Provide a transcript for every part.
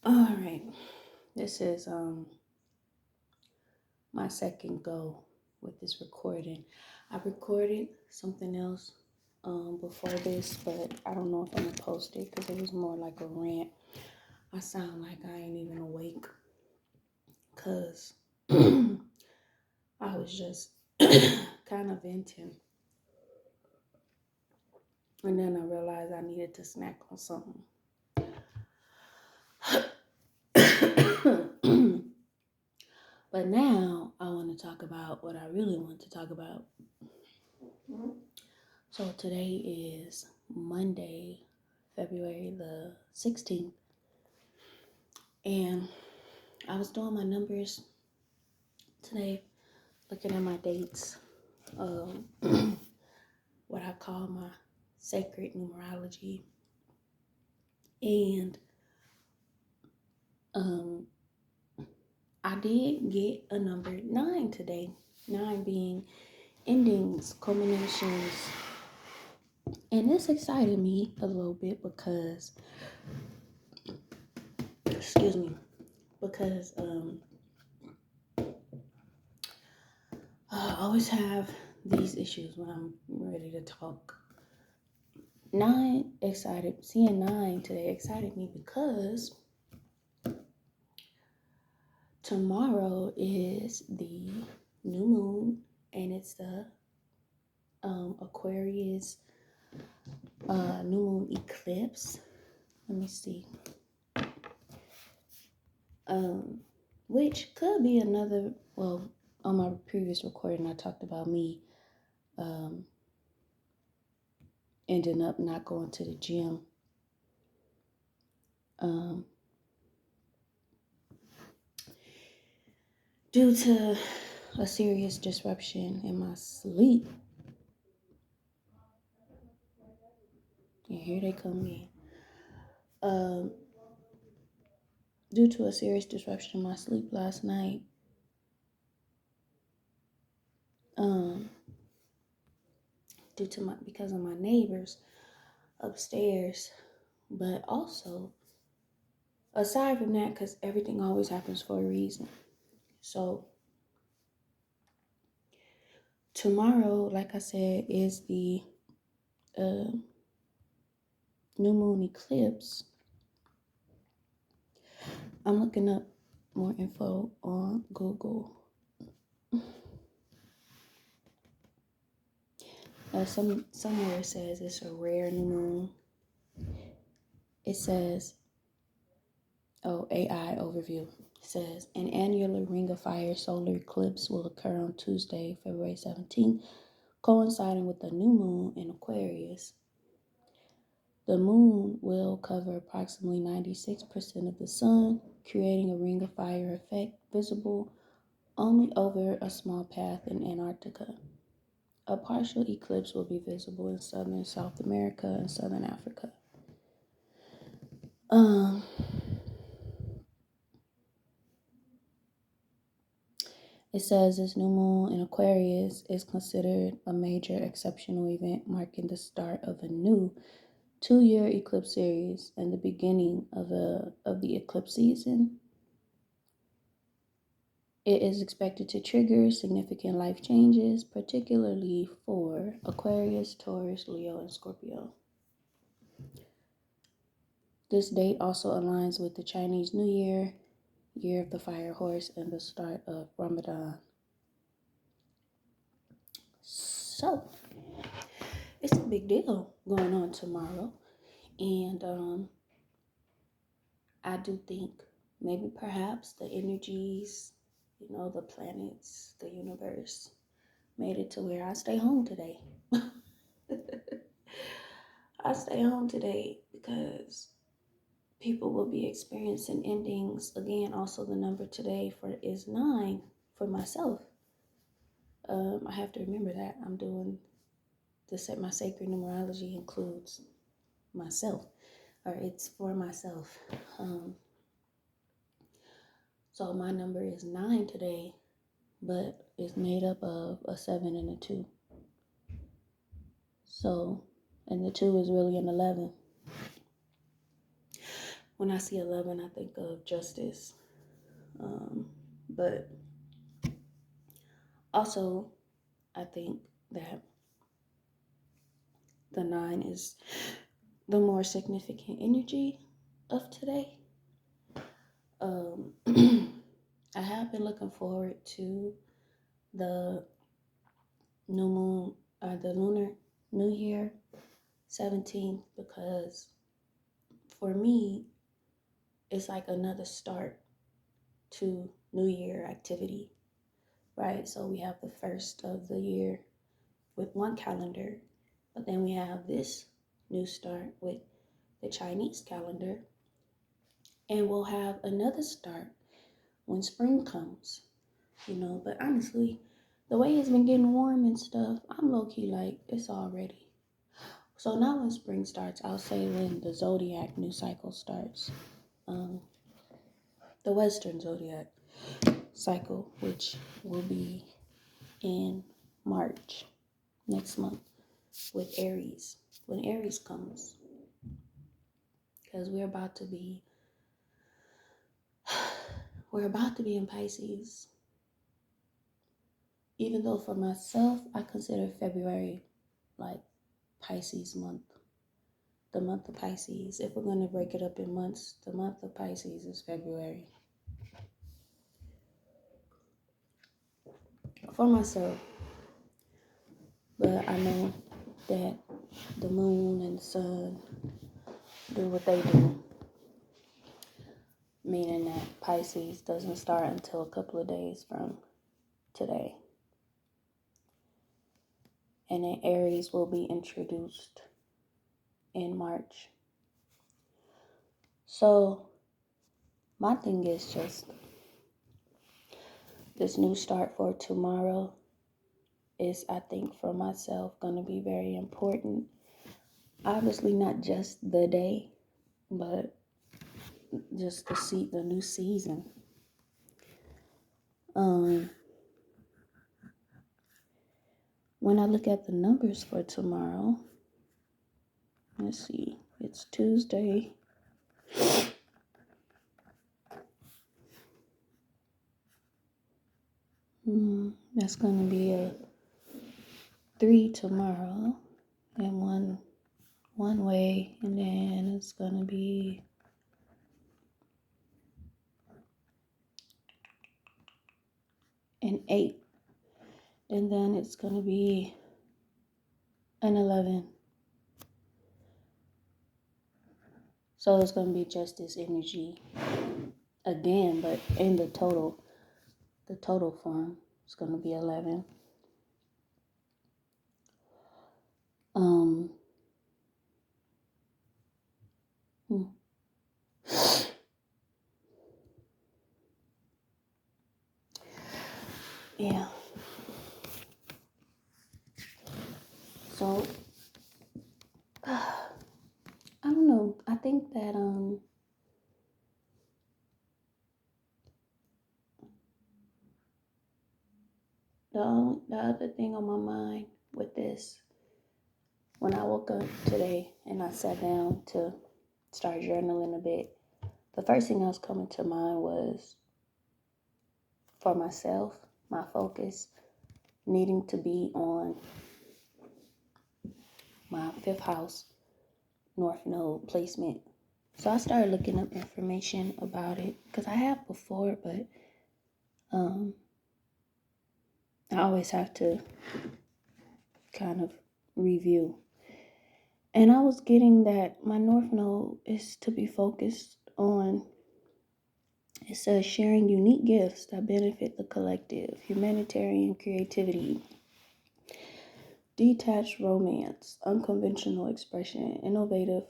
All right. This is my second go with this recording. I recorded something else before this, but I don't know if I'm gonna post it because it was more like a rant. I sound like I ain't even awake because I was just kind of venting. And then I realized I needed to snack on something. But now I want to talk about what I really want to talk about. So today is Monday, February the 16th. And I was doing my numbers today, looking at my dates, um, what I call my sacred numerology. And um, I did get a number 9 today. 9 being endings, culminations. And this excited me a little bit because, excuse me, because I always have these issues when I'm ready to talk. 9 excited, seeing 9 today excited me because tomorrow is the new moon and it's the Aquarius new moon eclipse. Let me see. Which could be another, well, on my previous recording, I talked about me ending up not going to the gym. Due to a serious disruption in my sleep. And here they come in. Due to a serious disruption in my sleep last night, because of my neighbors upstairs, but also aside from that, because everything always happens for a reason. So tomorrow, like I said, is the new moon eclipse. I'm looking up more info on Google. Somewhere it says it's a rare new moon. It says, AI overview. It says, an annular ring of fire solar eclipse will occur on Tuesday, February 17th, coinciding with the new moon in Aquarius. The moon will cover approximately 96% of the sun, creating a ring of fire effect visible only over a small path in Antarctica. A partial eclipse will be visible in southern South America and southern Africa. It says this new moon in Aquarius is considered a major exceptional event marking the start of a new 2-year eclipse series and the beginning of the eclipse season. It is expected to trigger significant life changes, particularly for Aquarius, Taurus, Leo, and Scorpio. This date also aligns with the Chinese New Year, Year of the Fire Horse, and the start of Ramadan. So, it's a big deal going on tomorrow. And I do think maybe perhaps the energies, the planets, the universe made it to where I stay home today. I stay home today because people will be experiencing endings. Again, also the number today is 9 for myself. I have to remember that I'm doing my sacred numerology includes myself, or it's for myself. So my number is 9 today, but it's made up of a 7 and a 2. So, and the 2 is really an 11. When I see 11, I think of justice. But also, I think that the 9 is the more significant energy of today. I have been looking forward to the new moon, the lunar new year 17th, because for me, it's like another start to new year activity, right? So we have the first of the year with one calendar, but then we have this new start with the Chinese calendar, and we'll have another start when spring comes, But honestly, the way it's been getting warm and stuff, I'm low-key like, it's all ready. So now when spring starts, I'll say when the zodiac new cycle starts, the Western zodiac cycle, which will be in March next month with Aries, when Aries comes, because we're about to be in Pisces. Even though for myself, I consider February like Pisces month, the month of Pisces. If we're going to break it up in months, the month of Pisces is February. For myself, but I know that the moon and the sun do what they do, meaning that Pisces doesn't start until a couple of days from today. And then Aries will be introduced in March. So my thing is just this new start for tomorrow is, I think, for myself, going to be very important. Obviously, not just the day, but just the new season. When I look at the numbers for tomorrow, let's see, it's Tuesday. That's going to be a 3 tomorrow, and one way, and then it's going to be an 8, and then it's going to be an 11. So it's going to be just this energy again, but in the total form, it's going to be 11. Yeah. So, I don't know. I think that the other thing on my mind with this, when I woke up today and I sat down to start journaling a bit, the first thing that was coming to mind was, for myself, my focus needing to be on my 5th house North Node placement. So I started looking up information about it, because I have before, but I always have to kind of review. And I was getting that my North Node is to be focused on, it says, sharing unique gifts that benefit the collective, humanitarian creativity, detached romance, unconventional expression, innovative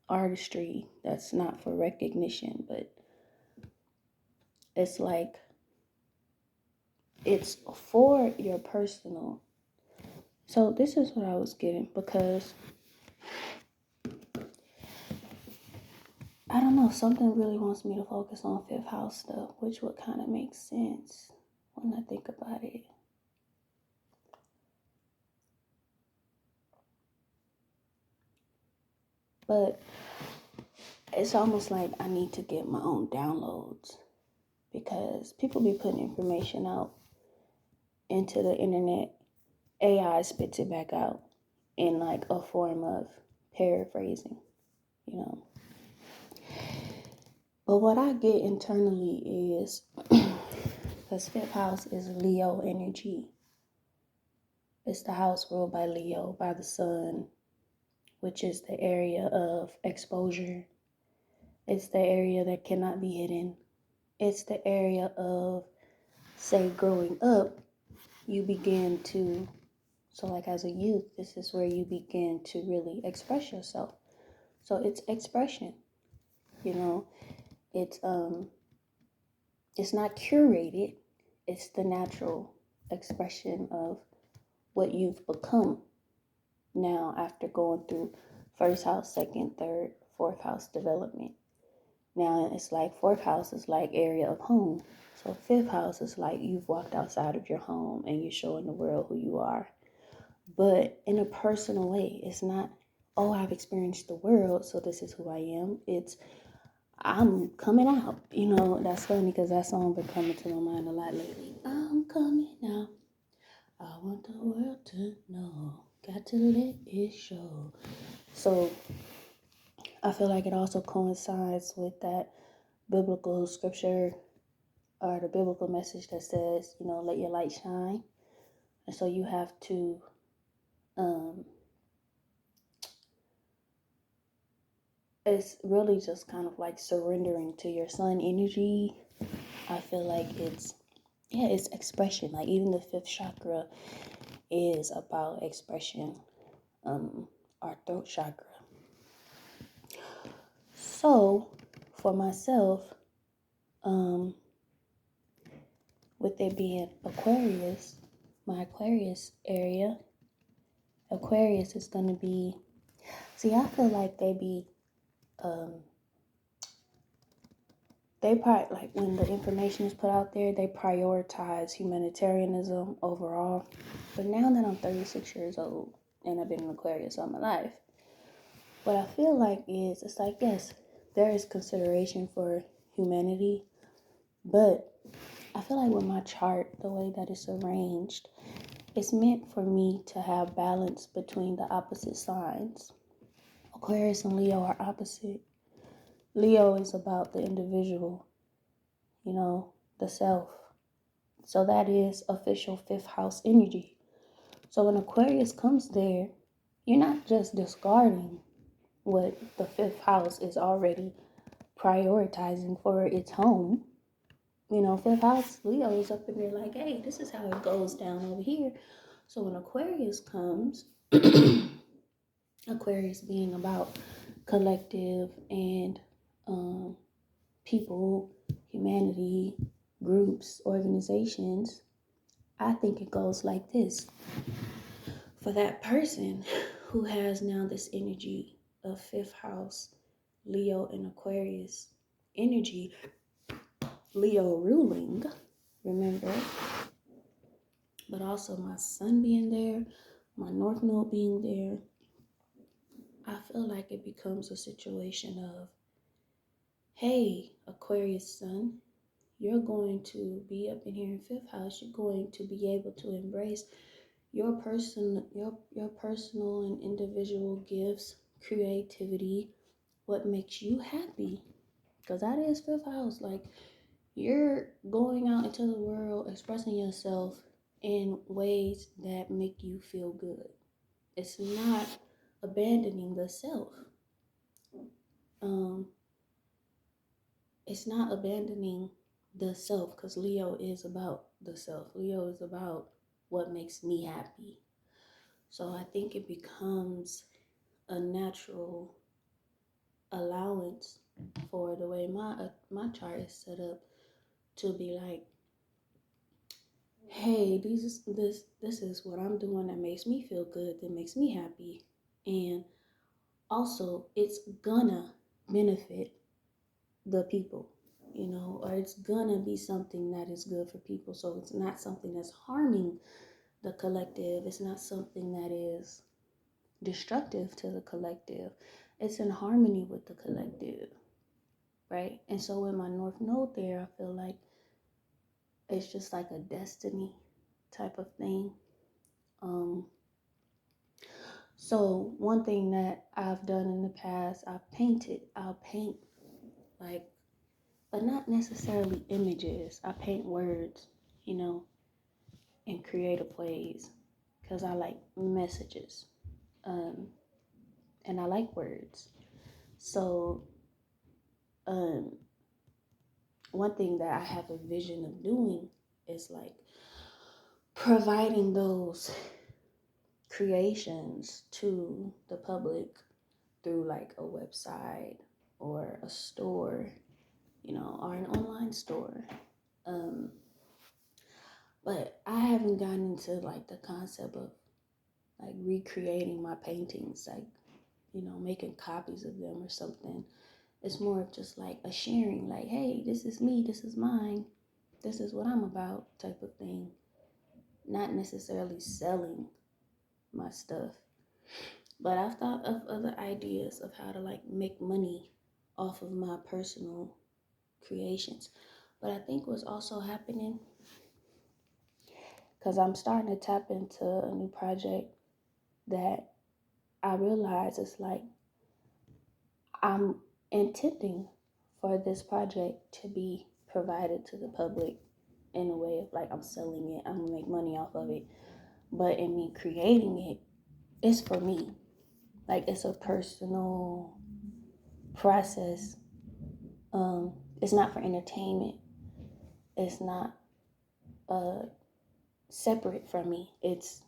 artistry that's not for recognition, but it's like, it's for your personal. So this is what I was getting, because I don't know, something really wants me to focus on 5th house stuff, which would kind of make sense when I think about it. But it's almost like I need to get my own downloads because people be putting information out into the internet. AI spits it back out in like a form of paraphrasing, you know. But what I get internally is because fifth house is Leo energy. It's the house ruled by Leo, by the sun, which is the area of exposure. It's the area that cannot be hidden. It's the area of, say, growing up, you begin to, so like as a youth, this is where you begin to really express yourself. So it's expression, you know. It's not curated. It's the natural expression of what you've become now after going through first house, second, third, fourth house development. Now it's like fourth house is like area of home. So fifth house is like you've walked outside of your home and you're showing the world who you are. But in a personal way, it's not, oh, I've experienced the world, so this is who I am. It's, I'm coming out. You know, that's funny because that song been coming to my mind a lot lately. I'm coming out. I want the world to know. Got to let it show. So I feel like it also coincides with that biblical scripture or the biblical message that says, you know, let your light shine. And so you have to it's really just kind of like surrendering to your sun energy. I feel like it's expression. Like even the fifth chakra is about expression, our throat chakra. So for myself, with it being Aquarius, my Aquarius area, Aquarius is going to be, see, I feel like they probably, like when the information is put out there, they prioritize humanitarianism overall. But now that I'm 36 years old and I've been in Aquarius all my life, what I feel like is, it's like, yes, there is consideration for humanity, but I feel like with my chart, the way that it's arranged, it's meant for me to have balance between the opposite signs. Aquarius and Leo are opposite. Leo is about the individual, you know, the self. So that is official fifth house energy. So when Aquarius comes there, you're not just discarding what the fifth house is already prioritizing for its home. You know, fifth house, Leo is up in there like, hey, this is how it goes down over here. So when Aquarius comes, Aquarius being about collective and people, humanity, groups, organizations, I think it goes like this. For that person who has now this energy of fifth house, Leo and Aquarius energy, Leo ruling, remember, but also my sun being there, my north node being there, I feel like it becomes a situation of, hey, Aquarius sun, you're going to be up in here in fifth house. You're going to be able to embrace your personal and individual gifts, creativity, what makes you happy. Because that is fifth house. Like, you're going out into the world, expressing yourself in ways that make you feel good. It's not abandoning the self. It's not abandoning the self, because Leo is about the self. Leo is about what makes me happy. So I think it becomes a natural allowance for the way my chart is set up to be like, hey, this is what I'm doing that makes me feel good, that makes me happy, and also it's gonna benefit the people, you know, or it's gonna be something that is good for people. So it's not something that's harming the collective. It's not something that is destructive to the collective. It's in harmony with the collective. right? And so with my North Node there, I feel like it's just like a destiny type of thing. So one thing that I've done in the past, I'll paint like, but not necessarily images. I paint words, you know, in creative ways because I like messages. Um, and I like words. So, um, one thing that I have a vision of doing is like providing those creations to the public through like a website or a store, you know, or an online store. Um, but I haven't gotten into like the concept of like recreating my paintings, like, you know, making copies of them or something. It's more of just like a sharing, like, hey, this is me, this is mine, this is what I'm about type of thing. Not necessarily selling my stuff. But I've thought of other ideas of how to like make money off of my personal creations. But I think what's also happening, because I'm starting to tap into a new project that I realize it's like I'm intending for this project to be provided to the public in a way of like I'm selling it, I'm gonna make money off of it. But in me creating it, it's for me. Like it's a personal process. It's not for entertainment. It's not separate from me. It's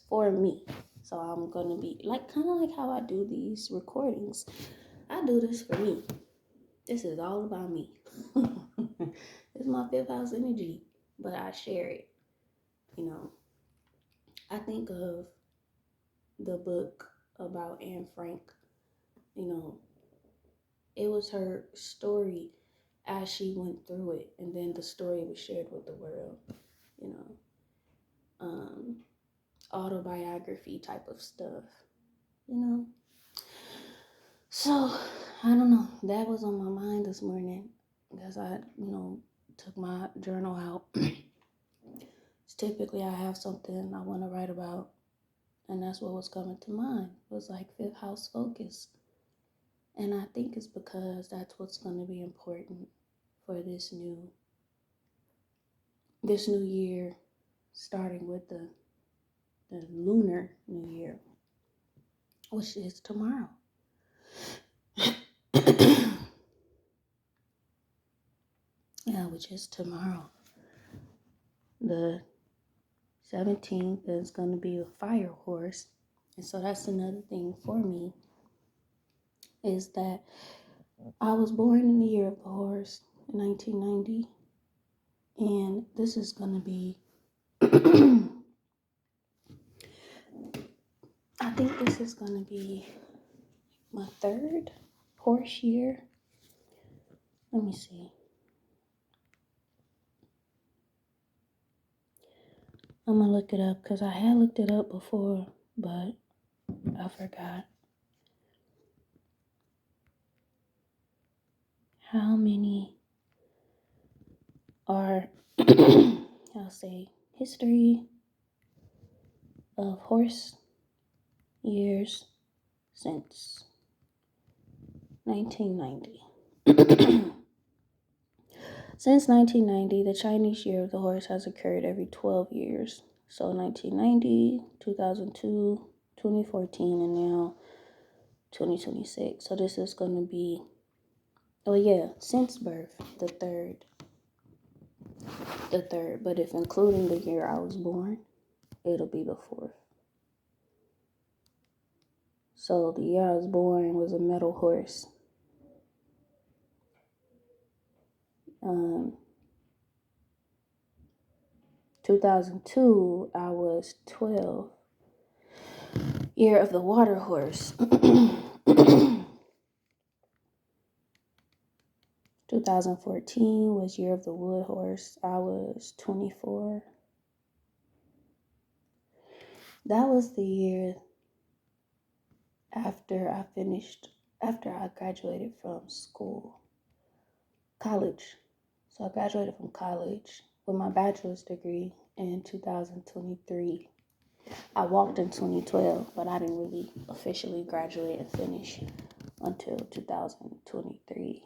for me. So I'm gonna be like kind of like how I do these recordings. I do this for me. This is all about me. It's my fifth house energy, but I share it. You know, I think of the book about Anne Frank. You know, it was her story as she went through it, and then the story was shared with the world. You know, um, autobiography type of stuff. You know, so I don't know. That was on my mind this morning because I, you know, took my journal out. Typically, I have something I want to write about, and that's what was coming to mind. It was like fifth house focus. And I think it's because that's what's going to be important for this new year, starting with the lunar new year, which is tomorrow. Yeah, which is tomorrow. The 17th is going to be the fire horse. And so that's another thing for me is that I was born in the year of the horse in 1990. And this is going to be, I think this is going to be my third horse year. Let me see. I'm going to look it up because I had looked it up before, but I forgot. How many are, I'll say, history of horse years since 1990. Since 1990, the Chinese year of the horse has occurred every 12 years. So 1990, 2002, 2014, and now 2026. So this is going to be, oh yeah, since birth, the third. But if including the year I was born, it'll be the fourth. So the year I was born was a metal horse. 2002, I was 12. Year of the water horse. 2014 was year of the wood horse. I was 24. That was the year after I graduated from school. college. So I graduated from college with my bachelor's degree in 2023. I walked in 2012, but I didn't really officially graduate and finish until 2023.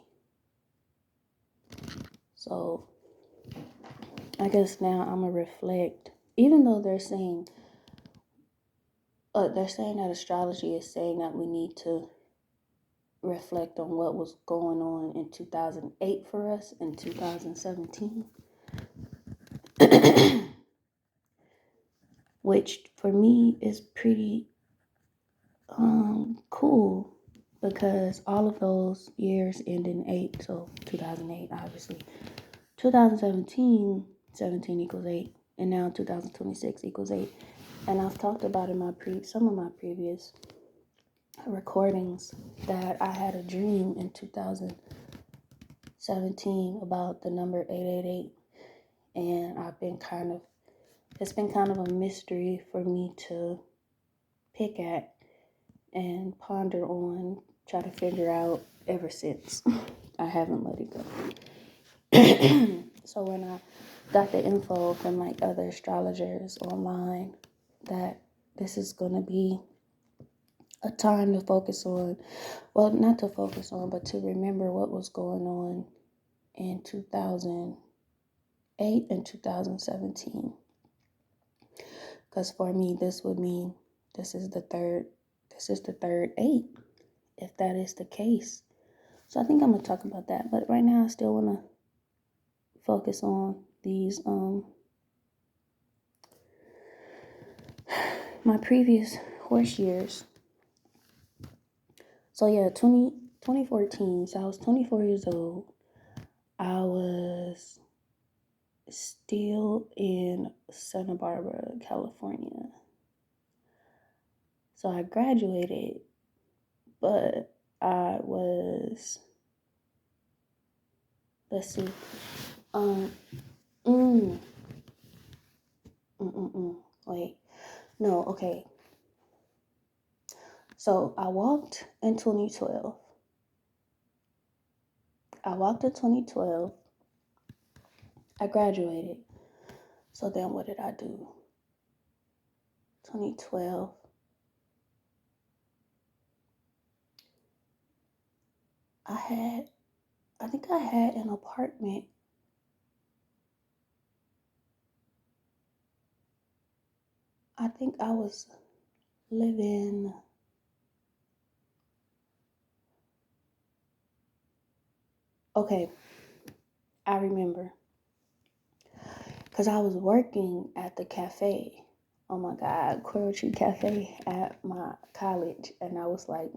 So I guess now I'm gonna reflect. Even though they're saying that astrology is saying that we need to reflect on what was going on in 2008 for us in 2017, which for me is pretty cool because all of those years end in 8, so 2008 obviously, 2017, 17 equals 8, and now 2026 equals 8. And I've talked about in some of my previous recordings that I had a dream in 2017 about the number 888, and it's been kind of a mystery for me to pick at and ponder on, try to figure out ever since. I haven't let it go. So when I got the info from like other astrologers online that this is going to be a time to focus on, well, not to focus on, but to remember what was going on in 2008 and 2017. Because for me, this would mean this is the third 8, if that is the case. So I think I'm going to talk about that. But right now, I still want to focus on these, my previous horse years. So yeah, 2014, so I was 24 years old. I was still in Santa Barbara, California. So I graduated, but I was, let's see, wait, no, okay. So I walked in 2012. I graduated. So then what did I do? 2012. I think I had an apartment. I think I was living, okay, I remember. Because I was working at the cafe. Oh my God, Coral Tree Cafe at my college. And that was like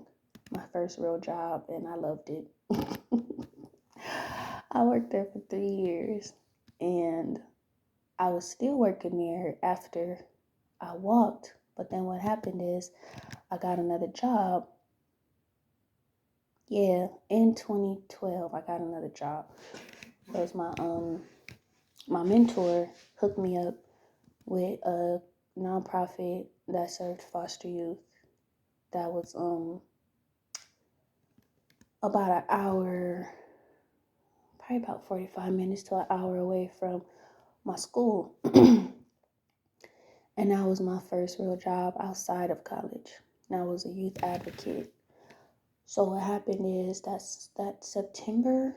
my first real job, and I loved it. I worked there for 3 years, and I was still working there after I walked. But then what happened is I got another job. Yeah, in 2012, I got another job. Because my mentor hooked me up with a nonprofit that served foster youth. That was about an hour, probably about 45 minutes to an hour away from my school. And that was my first real job outside of college. And I was a youth advocate. So what happened is that September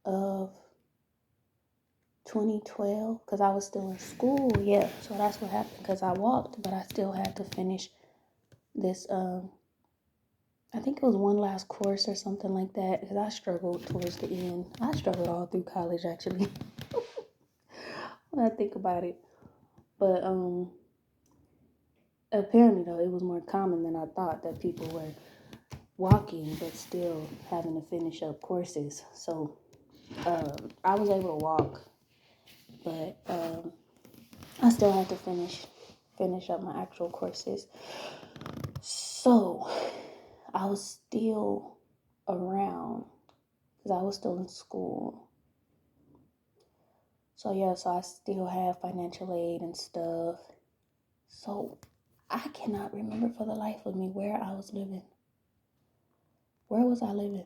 of 2012, because I was still in school. Yeah, so that's what happened, because I walked, but I still had to finish this, I think it was one last course or something like that, because I struggled towards the end. I struggled all through college, actually, when I think about it. But apparently, though, it was more common than I thought that people were walking but still having to finish up courses. So I was able to walk, but I still had to finish up my actual courses. So I was still around because I was still in school. So yeah, so I still have financial aid and stuff. So I cannot remember for the life of me where I was living. Where was I living?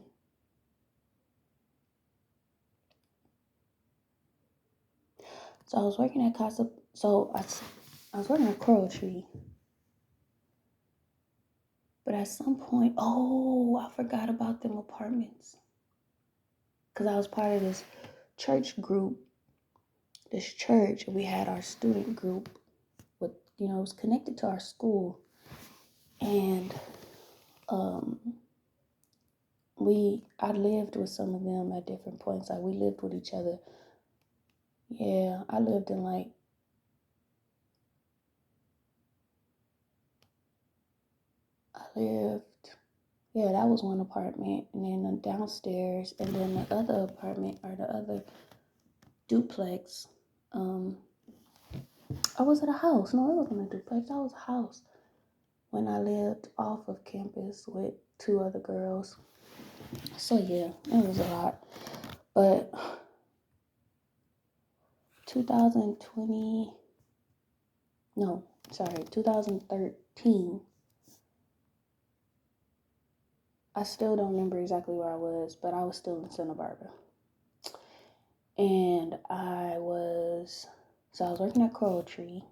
So I was working at Casa. So I was working at Coral Tree. But at some point, I forgot about them apartments. Because I was part of this church group, this church. We had our student group with, it was connected to our school. And I lived with some of them at different points. Like we lived with each other. Yeah, I lived in that was one apartment. And then the downstairs, and then the other apartment or the other duplex. I was at a house. No, it wasn't a duplex. I was a house when I lived off of campus with two other girls. So yeah, it was a lot. But 2013, I still don't remember exactly where I was, but I was still in Santa Barbara. And I was working at Coral Tree.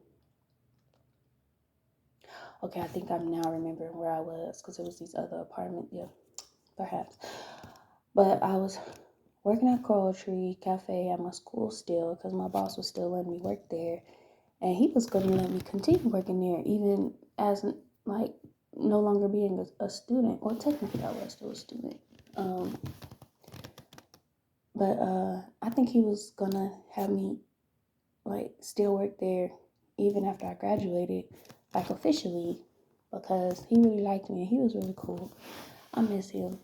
Okay, I think I'm now remembering where I was because it was these other apartments. Yeah, perhaps. But I was working at Coral Tree Cafe at my school still because my boss was still letting me work there. And he was going to let me continue working there even as no longer being a student. Well, technically I was still a student. But I think he was going to have me still work there even after I graduated, officially, because he really liked me and he was really cool. I miss him.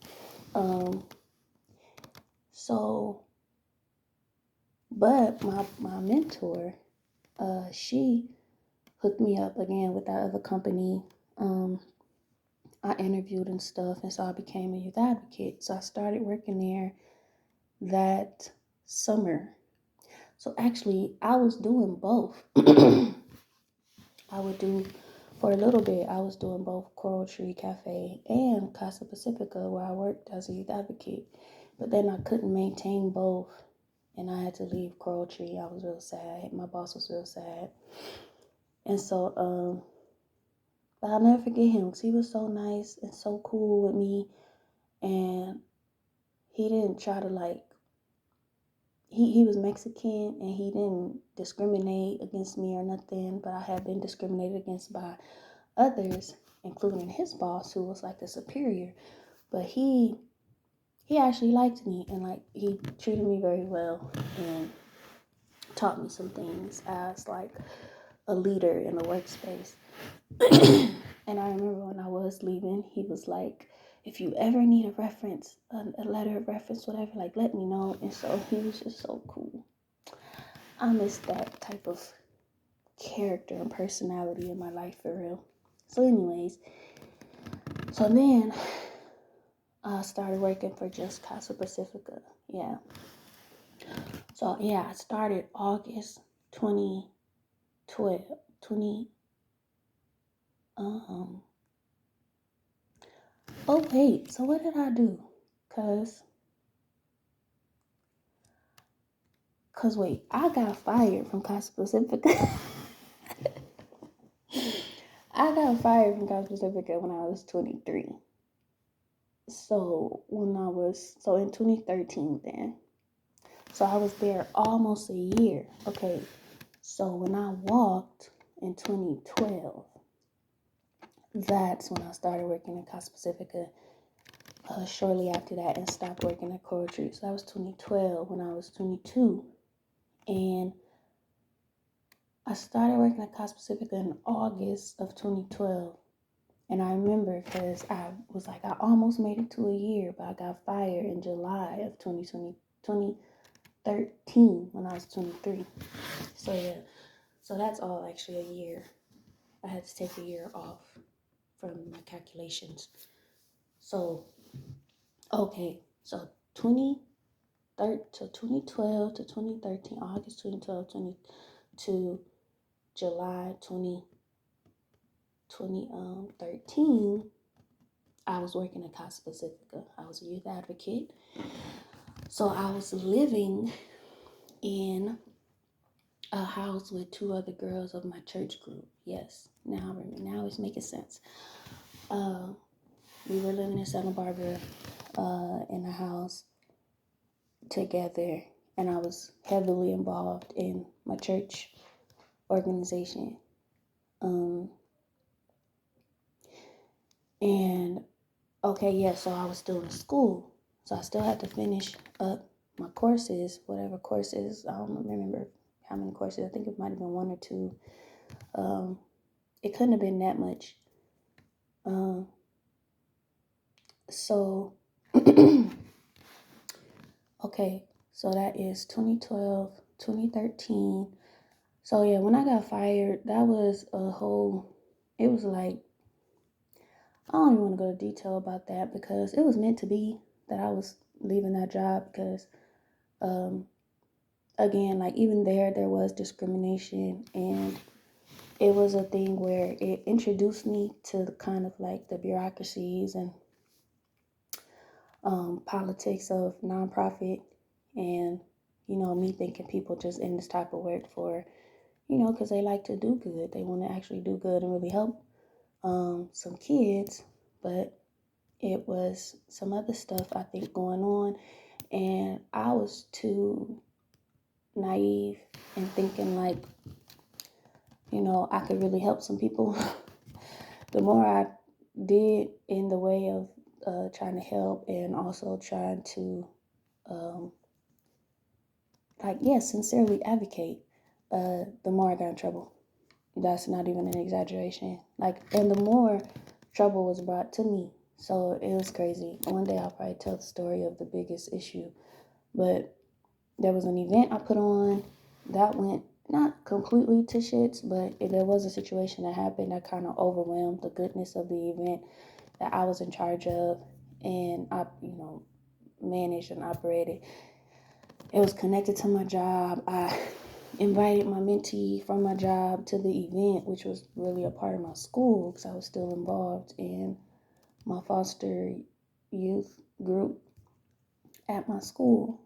But my mentor, she hooked me up again with that other company. I interviewed and stuff, and so I became a youth advocate. So I started working there that summer. So actually, I was doing both. For a little bit, I was doing both Coral Tree Cafe and Casa Pacifica, where I worked as a youth advocate. But then I couldn't maintain both, and I had to leave Coral Tree. I was real sad. My boss was real sad. And so, but I'll never forget him because he was so nice and so cool with me. And he didn't try to he was Mexican and he didn't discriminate against me or nothing, but I had been discriminated against by others, including his boss, who was like the superior. But he actually liked me and he treated me very well and taught me some things as a leader in the workspace. And I remember when I was leaving, he was like, if you ever need a reference, a letter of reference, whatever, let me know. And so he was just so cool. I miss that type of character and personality in my life for real. So anyways, so then I started working for just Casa Pacifica. Yeah. So yeah, I started August 2012. Oh wait, so what did I do? Cause wait, I got fired from Casa Pacifica. I got fired from Casa Pacifica when I was 23. So in 2013 then. So I was there almost a year. Okay, so when I walked in 2012, that's when I started working at Casa Pacifica. Shortly after that, and stopped working at Coral Tree. So that was 2012 when I was 22. And I started working at Casa Pacifica in August of 2012. And I remember because I was I almost made it to a year, but I got fired in July of 2013 when I was 23. So yeah, so that's all actually a year. I had to take a year off from my calculations. So, okay, so 2012 to 2013, August 2012 to July 2013, I was working at Casa Pacifica. I was a youth advocate. So I was living in a house with 2 other girls of my church group. Yes, now I remember. Now it's making sense. We were living in Santa Barbara in a house together, and I was heavily involved in my church organization. And okay, yeah, so I was still in school, so I still had to finish up my courses, whatever courses. I don't remember how many courses. I think it might have been 1 or 2. It couldn't have been that much. So okay, so that is 2012, 2013. So yeah, when I got fired, that was a whole, it was like, I don't even want to go to detail about that because it was meant to be that I was leaving that job because, again, like even there was discrimination, and it was a thing where it introduced me to the kind of like the bureaucracies and politics of nonprofit, and me thinking people just in this type of work for because they like to do good, they want to actually do good and really help some kids, but it was some other stuff I think going on, and I was too naive and thinking like I could really help some people. The more I did in the way of trying to help and also trying to sincerely advocate, the more I got in trouble. That's not even an exaggeration. And the more trouble was brought to me. So it was crazy. One day I'll probably tell the story of the biggest issue. But there was an event I put on that went not completely to shits, but there was a situation that happened that kind of overwhelmed the goodness of the event that I was in charge of, and I, managed and operated. It was connected to my job. I invited my mentee from my job to the event, which was really a part of my school because I was still involved in my foster youth group at my school.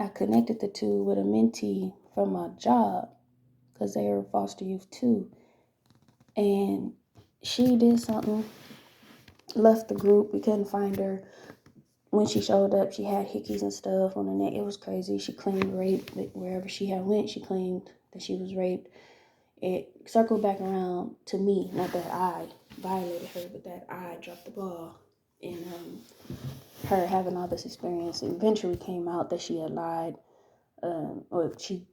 I connected the two with a mentee from my job because they were foster youth too. And she did something, left the group. We couldn't find her. When she showed up, she had hickeys and stuff on her neck. It was crazy. She claimed rape. Wherever she had went, she claimed that she was raped. It circled back around to me. Not that I violated her, but that I dropped the ball. And her having all this experience, it eventually came out that she had lied. Or she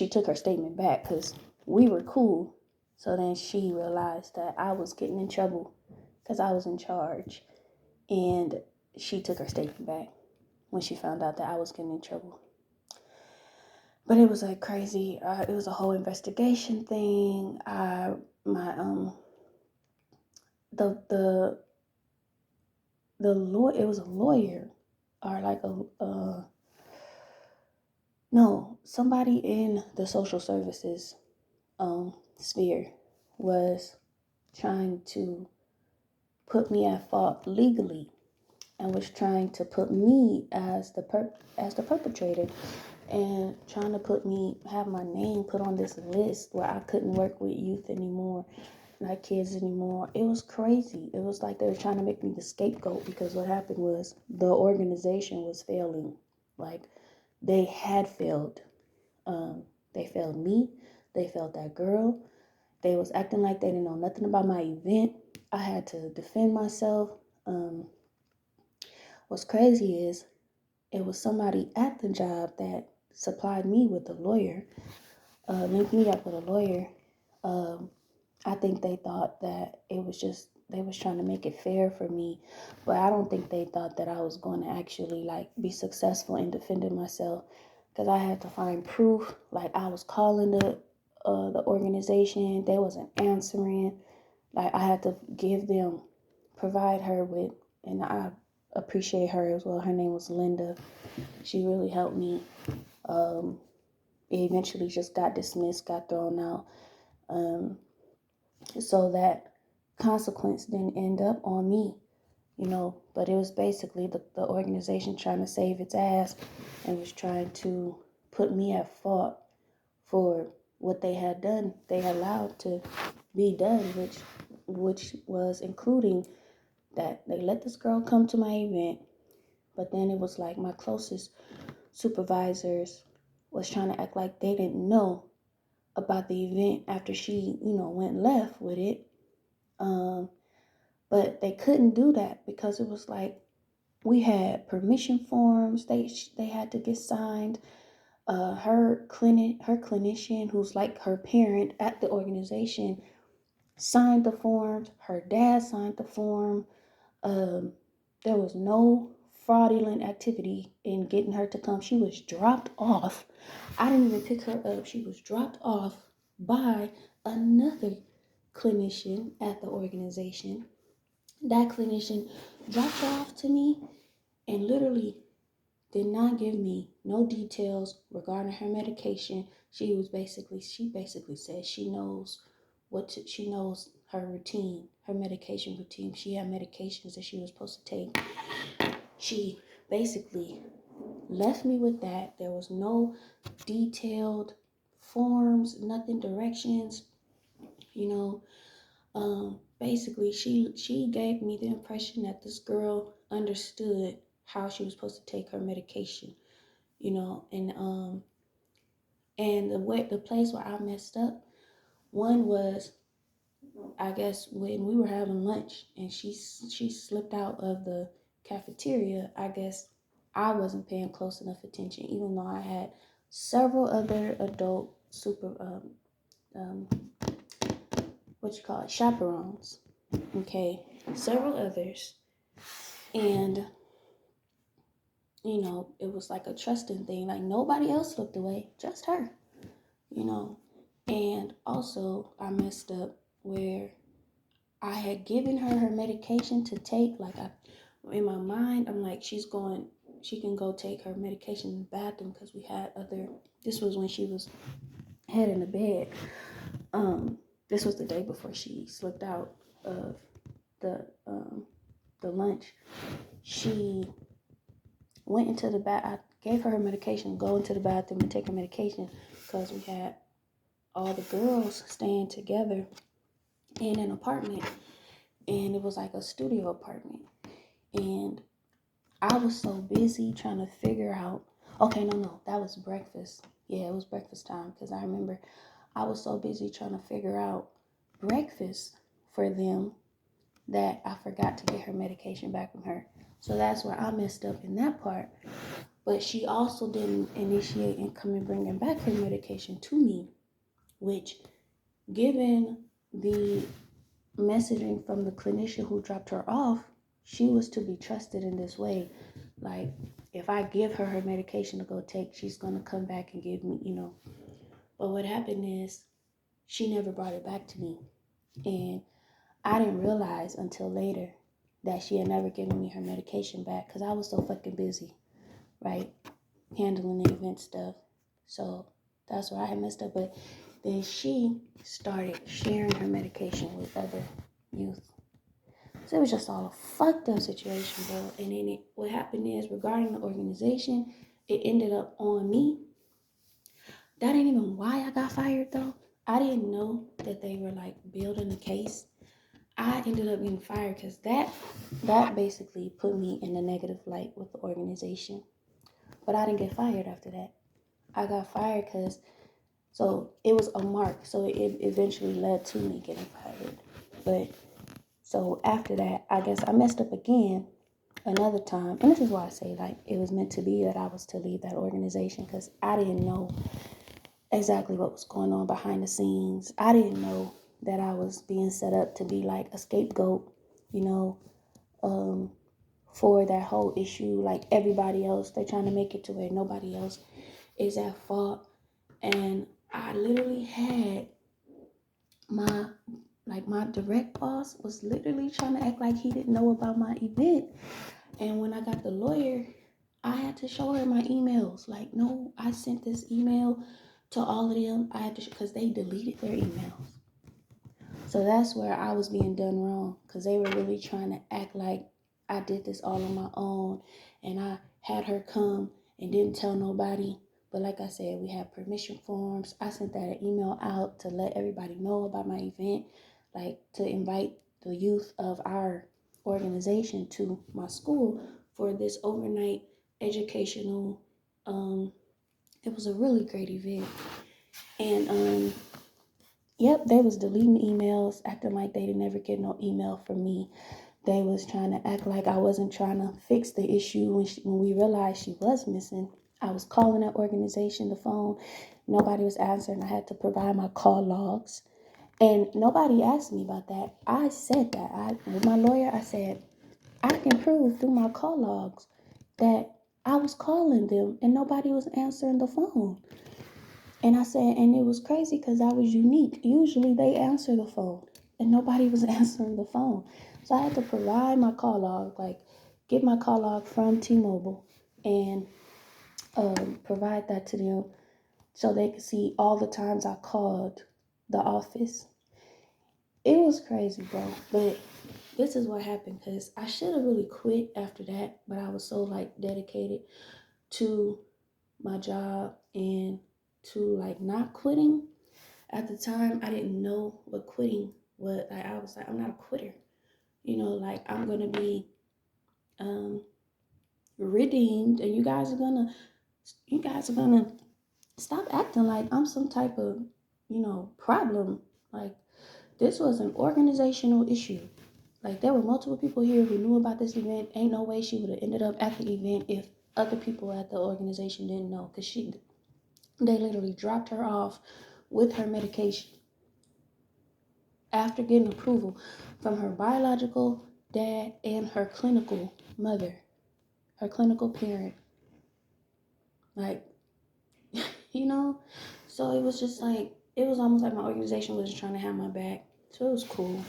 took her statement back because we were cool. So then she realized that I was getting in trouble because I was in charge. And she took her statement back when she found out that I was getting in trouble. But it was like crazy. It was a whole investigation thing. The lawyer. It was a lawyer, or like somebody in the social services sphere was trying to put me at fault legally, and was trying to put me as the perpetrator, and trying to have my name put on this list where I couldn't work with youth anymore, like kids anymore. It was crazy. It was like they were trying to make me the scapegoat because what happened was the organization was failing. Like they had failed. They failed me. They failed that girl. They was acting like they didn't know nothing about my event. I had to defend myself. What's crazy is it was somebody at the job that supplied me with a lawyer, linked me up with a lawyer. I think they thought that they was trying to make it fair for me, but I don't think they thought that I was going to actually be successful in defending myself, because I had to find proof. Like I was calling the organization, they wasn't answering. Like I had to provide her with, and I appreciate her as well. Her name was Linda. She really helped me. It eventually just got dismissed, got thrown out. So that consequence didn't end up on me, but it was basically the organization trying to save its ass and was trying to put me at fault for what they had done, they allowed to be done, which was including that they let this girl come to my event, but then it was like my closest supervisors was trying to act like they didn't know about the event after she, went left with it. But they couldn't do that because it was like we had permission forms they had to get signed. Her clinician, who's like her parent at the organization, signed the forms. Her dad signed the form. There was no fraudulent activity in getting her to come. She was dropped off. I didn't even pick her up. She was dropped off by another clinician at the organization. That clinician dropped her off to me and literally did not give me no details regarding her medication. She basically said she knows she knows her routine, her medication routine. She had medications that she was supposed to take. She basically left me with that. There was no detailed forms, nothing, directions, you know. Basically she gave me the impression that this girl understood how she was supposed to take her medication, and the place where I messed up, one was, I guess, when we were having lunch and she slipped out of the cafeteria. I guess I wasn't paying close enough attention, even though I had several other adult um, chaperones. Okay, several others, and it was like a trusting thing. Like nobody else looked away, just her. And also I messed up where I had given her medication to take. Like in my mind, I'm like, she can go take her medication in the bathroom because we had this was when she was heading to bed. This was the day before she slipped out of the lunch. She went into the bath. I gave her medication, go into the bathroom and take her medication because we had all the girls staying together in an apartment, and it was like a studio apartment. And I was so busy trying to figure out, okay, no, that was breakfast. Yeah, it was breakfast time because I remember I was so busy trying to figure out breakfast for them that I forgot to get her medication back from her. So that's where I messed up in that part. But she also didn't initiate and come and bringing back her medication to me, which, given the messaging from the clinician who dropped her off, she was to be trusted in this way. Like, if I give her medication to go take, she's going to come back and give me, But what happened is she never brought it back to me. And I didn't realize until later that she had never given me her medication back because I was so fucking busy, right, handling the event stuff. So that's where I had messed up. But then she started sharing her medication with other youth. So it was just all a fucked up situation, bro. And then what happened is, regarding the organization, it ended up on me. That ain't even why I got fired, though. I didn't know that they were like building a case. I ended up getting fired because that basically put me in a negative light with the organization. But I didn't get fired after that. I got fired because, so it was a mark. So it eventually led to me getting fired. But so after that, I guess I messed up again another time. And this is why I say, like, it was meant to be that I was to leave that organization because I didn't know exactly what was going on behind the scenes. I didn't know that I was being set up to be like a scapegoat, for that whole issue. Like everybody else, they're trying to make it to where nobody else is at fault. And I literally had my direct boss was literally trying to act like he didn't know about my event. And when I got the lawyer, I had to show her my emails. Like, no, I sent this email to all of them. I had to, because they deleted their emails. So that's where I was being done wrong, because they were really trying to act like I did this all on my own and I had her come and didn't tell nobody. But like I said, we have permission forms. I sent that an email out to let everybody know about my event, like to invite the youth of our organization to my school for this overnight educational. It was a really great event, and yep, they was deleting emails, acting like they didn't never get no email from me. They was trying to act like I wasn't trying to fix the issue when we realized she was missing. I was calling that organization, the phone. Nobody was answering. I had to provide my call logs. And nobody asked me about that. I said that. With my lawyer, I said, I can prove through my call logs that I was calling them and nobody was answering the phone. And I said, and it was crazy because I was unique. Usually they answer the phone and nobody was answering the phone. So I had to provide my call log, like get my call log from T-Mobile and provide that to them so they could see all the times I called the office. It was crazy, bro. But this is what happened because I should have really quit after that, but I was so like dedicated to my job and to like not quitting. At the time, I didn't know what quitting was. Like, I was like, I'm not a quitter. Like I'm gonna be redeemed, and you guys are gonna stop acting like I'm some type of problem. Like this was an organizational issue. Like there were multiple people here who knew about this event. Ain't no way she would have ended up at the event if other people at the organization didn't know, because they literally dropped her off with her medication after getting approval from her biological dad and her clinical mother, her clinical parent. Like, so it was just like, it was almost like my organization was trying to have my back. So it was cool.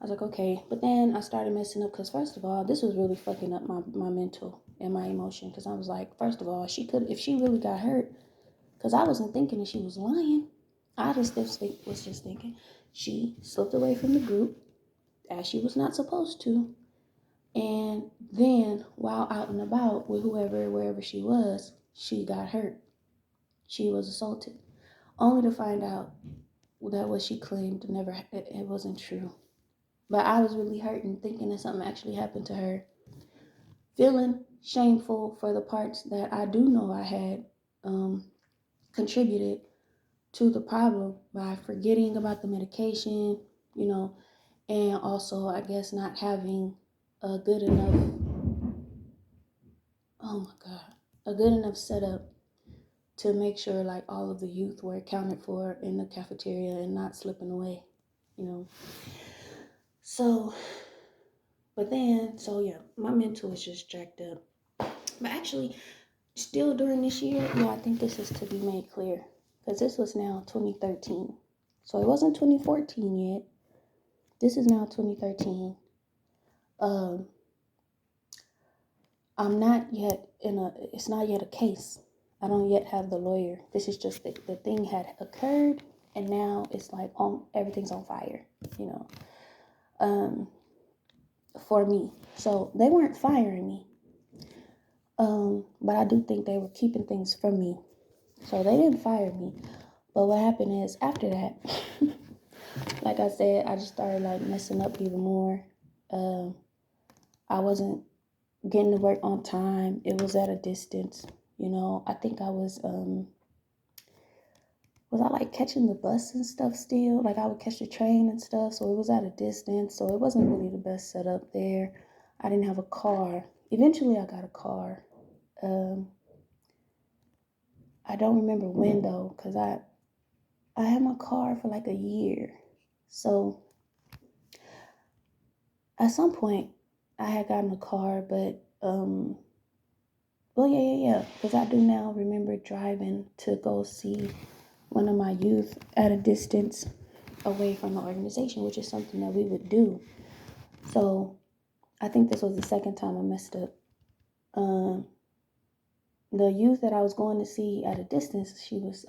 I was like, okay. But then I started messing up because, first of all, this was really fucking up my mental and my emotion. Because I was like, first of all, if she really got hurt, because I wasn't thinking that she was lying. I was just thinking she slipped away from the group as she was not supposed to. And then while out and about with whoever, wherever she was, she got hurt. She was assaulted. Only to find out that what she claimed it wasn't true. But I was really hurting, thinking that something actually happened to her. Feeling shameful for the parts that I do know I had contributed to the problem by forgetting about the medication, and also, I guess, not having a good enough, oh my God, a good enough setup to make sure like all of the youth were accounted for in the cafeteria and not slipping away, you know. So, but then, so yeah, my mental is just jacked up. But actually, still during this year, yeah, I think this is to be made clear because this was now 2013. So it wasn't 2014 yet. This is now 2013. I'm not yet it's not yet a case. I don't yet have the lawyer. This is just the thing had occurred and now it's like everything's on fire, for me. So they weren't firing me. But I do think they were keeping things from me. So they didn't fire me. But what happened is after that, like I said, I just started like messing up even more. I wasn't getting to work on time. It was at a distance. I think I was I like catching the bus and stuff still? Like I would catch the train and stuff, so it was at a distance, so it wasn't really the best setup there. I didn't have a car. Eventually I got a car. I don't remember when though, because I had my car for like a year. So at some point I had gotten a car, but well, yeah, because I do now remember driving to go see one of my youth at a distance away from the organization, which is something that we would do. So I think this was the second time I messed up. The youth that I was going to see at a distance, she was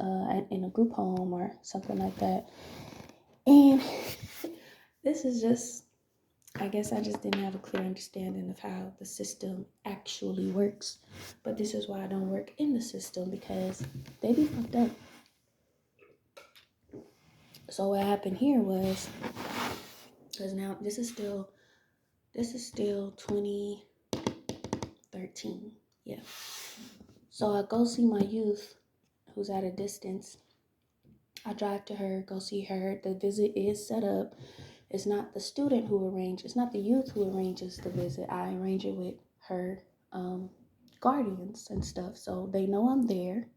in a group home or something like that. And this is just I guess I just didn't have a clear understanding of how the system actually works. But this is why I don't work in the system, because they be fucked up. So what happened here was, because now this is still 2013. Yeah. So I go see my youth who's at a distance. I drive to her, go see her. The visit is set up. It's not the student who arranges, it's not the youth who arranges the visit. I arrange it with her guardians and stuff. So they know I'm there.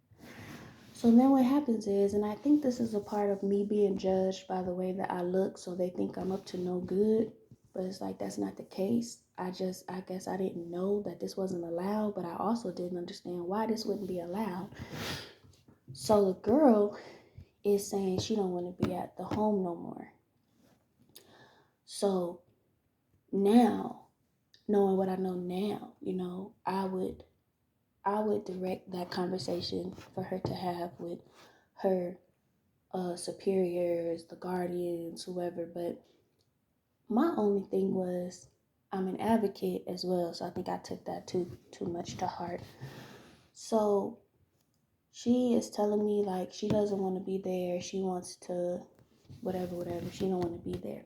So then what happens is, and I think this is a part of me being judged by the way that I look, so they think I'm up to no good. But it's like, that's not the case. I guess I didn't know that this wasn't allowed, but I also didn't understand why this wouldn't be allowed. So the girl is saying she don't want to be at the home no more. So now, knowing what I know now, I would direct that conversation for her to have with her superiors, the guardians, whoever. But my only thing was, I'm an advocate as well, so I think I took that too much to heart. So she is telling me like she doesn't want to be there. She wants to whatever. She don't want to be there.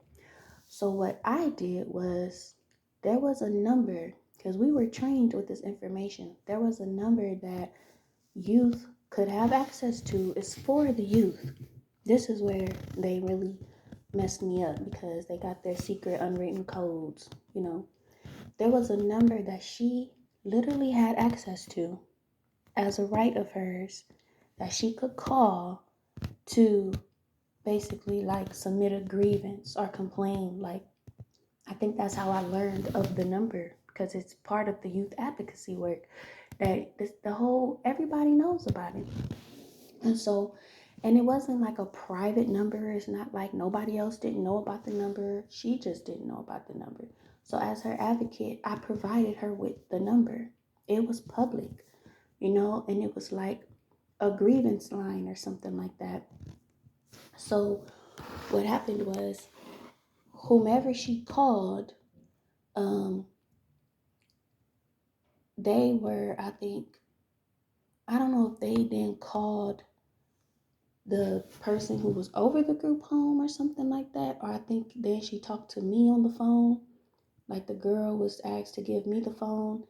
So what I did was, there was a number, because we were trained with this information. There was a number that youth could have access to. It's for the youth. This is where they really messed me up, because they got their secret unwritten codes. There was a number that she literally had access to as a right of hers, that she could call to basically like submit a grievance or complain. Like, I think that's how I learned of the number, because it's part of the youth advocacy work that everybody knows about it. And it wasn't like a private number. It's not like nobody else didn't know about the number. She just didn't know about the number. So as her advocate, I provided her with the number. It was public, and it was like a grievance line or something like that. So what happened was, whomever she called, they were, I don't know if they then called the person who was over the group home or something like that, or I think then she talked to me on the phone. Like, the girl was asked to give me the phone,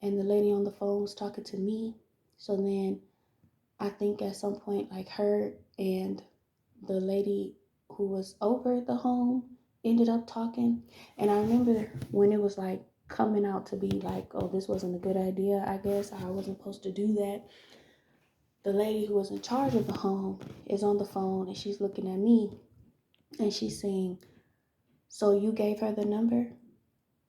and the lady on the phone was talking to me. So then I think at some point, like, her and the lady who was over the home ended up talking. And I remember when it was like coming out to be like, oh, this wasn't a good idea, I guess I wasn't supposed to do that. The lady who was in charge of the home is on the phone, and she's looking at me, and she's saying, so you gave her the number?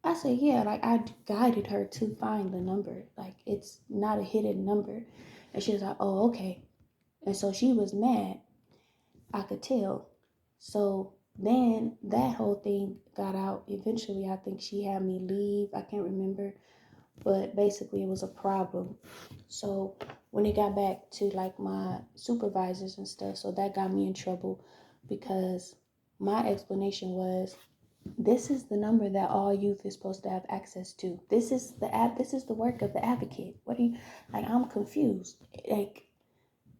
I said, yeah, like, I guided her to find the number. Like, it's not a hidden number. And she was like, oh, okay. And so she was mad. I could tell. So then that whole thing got out. Eventually, I think she had me leave. I can't remember. But basically, it was a problem. So when it got back to like my supervisors and stuff, so that got me in trouble, because my explanation was, this is the number that all youth is supposed to have access to. This is the work of the advocate. What do you, like, I'm confused. Like,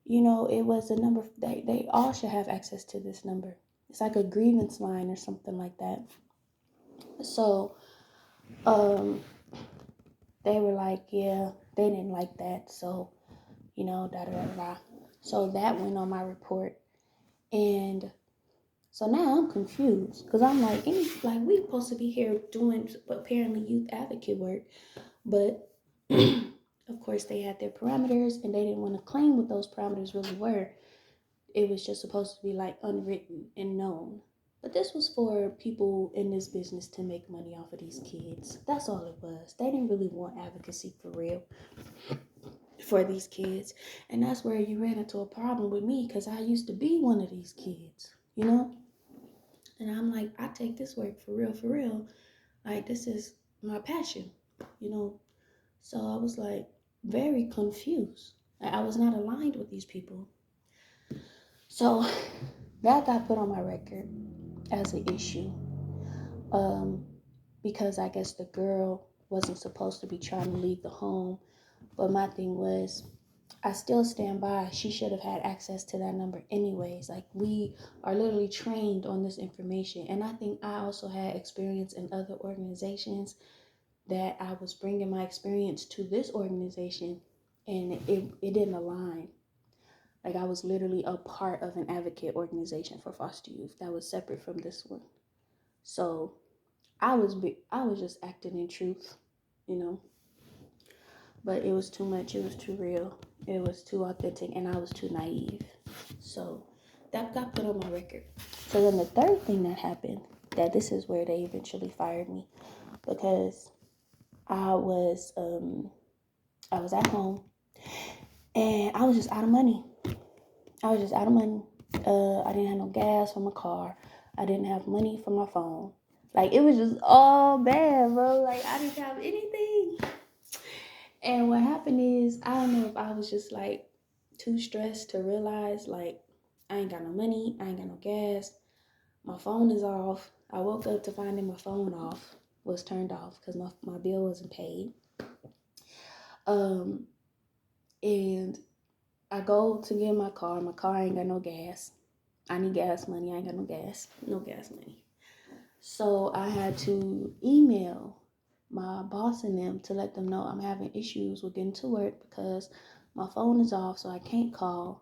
it was a number, they all should have access to this number. It's like a grievance line or something like that. So, they were like, yeah, they didn't like that. So, da da da da. So that went on my report. And so now I'm confused, because I'm like, we supposed to be here doing apparently youth advocate work. But of course, they had their parameters, and they didn't want to claim what those parameters really were. It was just supposed to be like unwritten and known. But this was for people in this business to make money off of these kids. That's all it was. They didn't really want advocacy for real for these kids. And that's where you ran into a problem with me, because I used to be one of these kids, And I'm like, I take this work for real, for real. Like, this is my passion, So I was like very confused. Like, I was not aligned with these people. So that got put on my record as an issue. because I guess the girl wasn't supposed to be trying to leave the home. But my thing was, I still stand by. She should have had access to that number anyways. Like, we are literally trained on this information. And I think I also had experience in other organizations that I was bringing my experience to this organization, and it didn't align. Like, I was literally a part of an advocate organization for foster youth that was separate from this one. So I was just acting in truth, you know. But it was too much. It was too real. It was too authentic, and I was too naive. So that got put on my record. So then the third thing that happened, that this is where they eventually fired me, because I was at home, and I was just out of money. I was just out of money. I didn't have no gas for my car. I didn't have money for my phone. Like, it was just all bad, bro. Like, I didn't have anything. And what happened is, I don't know if I was just like too stressed to realize, like, I ain't got no money, I ain't got no gas, my phone is off. I woke up to finding my phone was turned off because my bill wasn't paid. And I go to get my car ain't got no gas. I need gas money, I ain't got no gas money. So I had to email my boss and them to let them know I'm having issues with getting to work because my phone is off, so I can't call.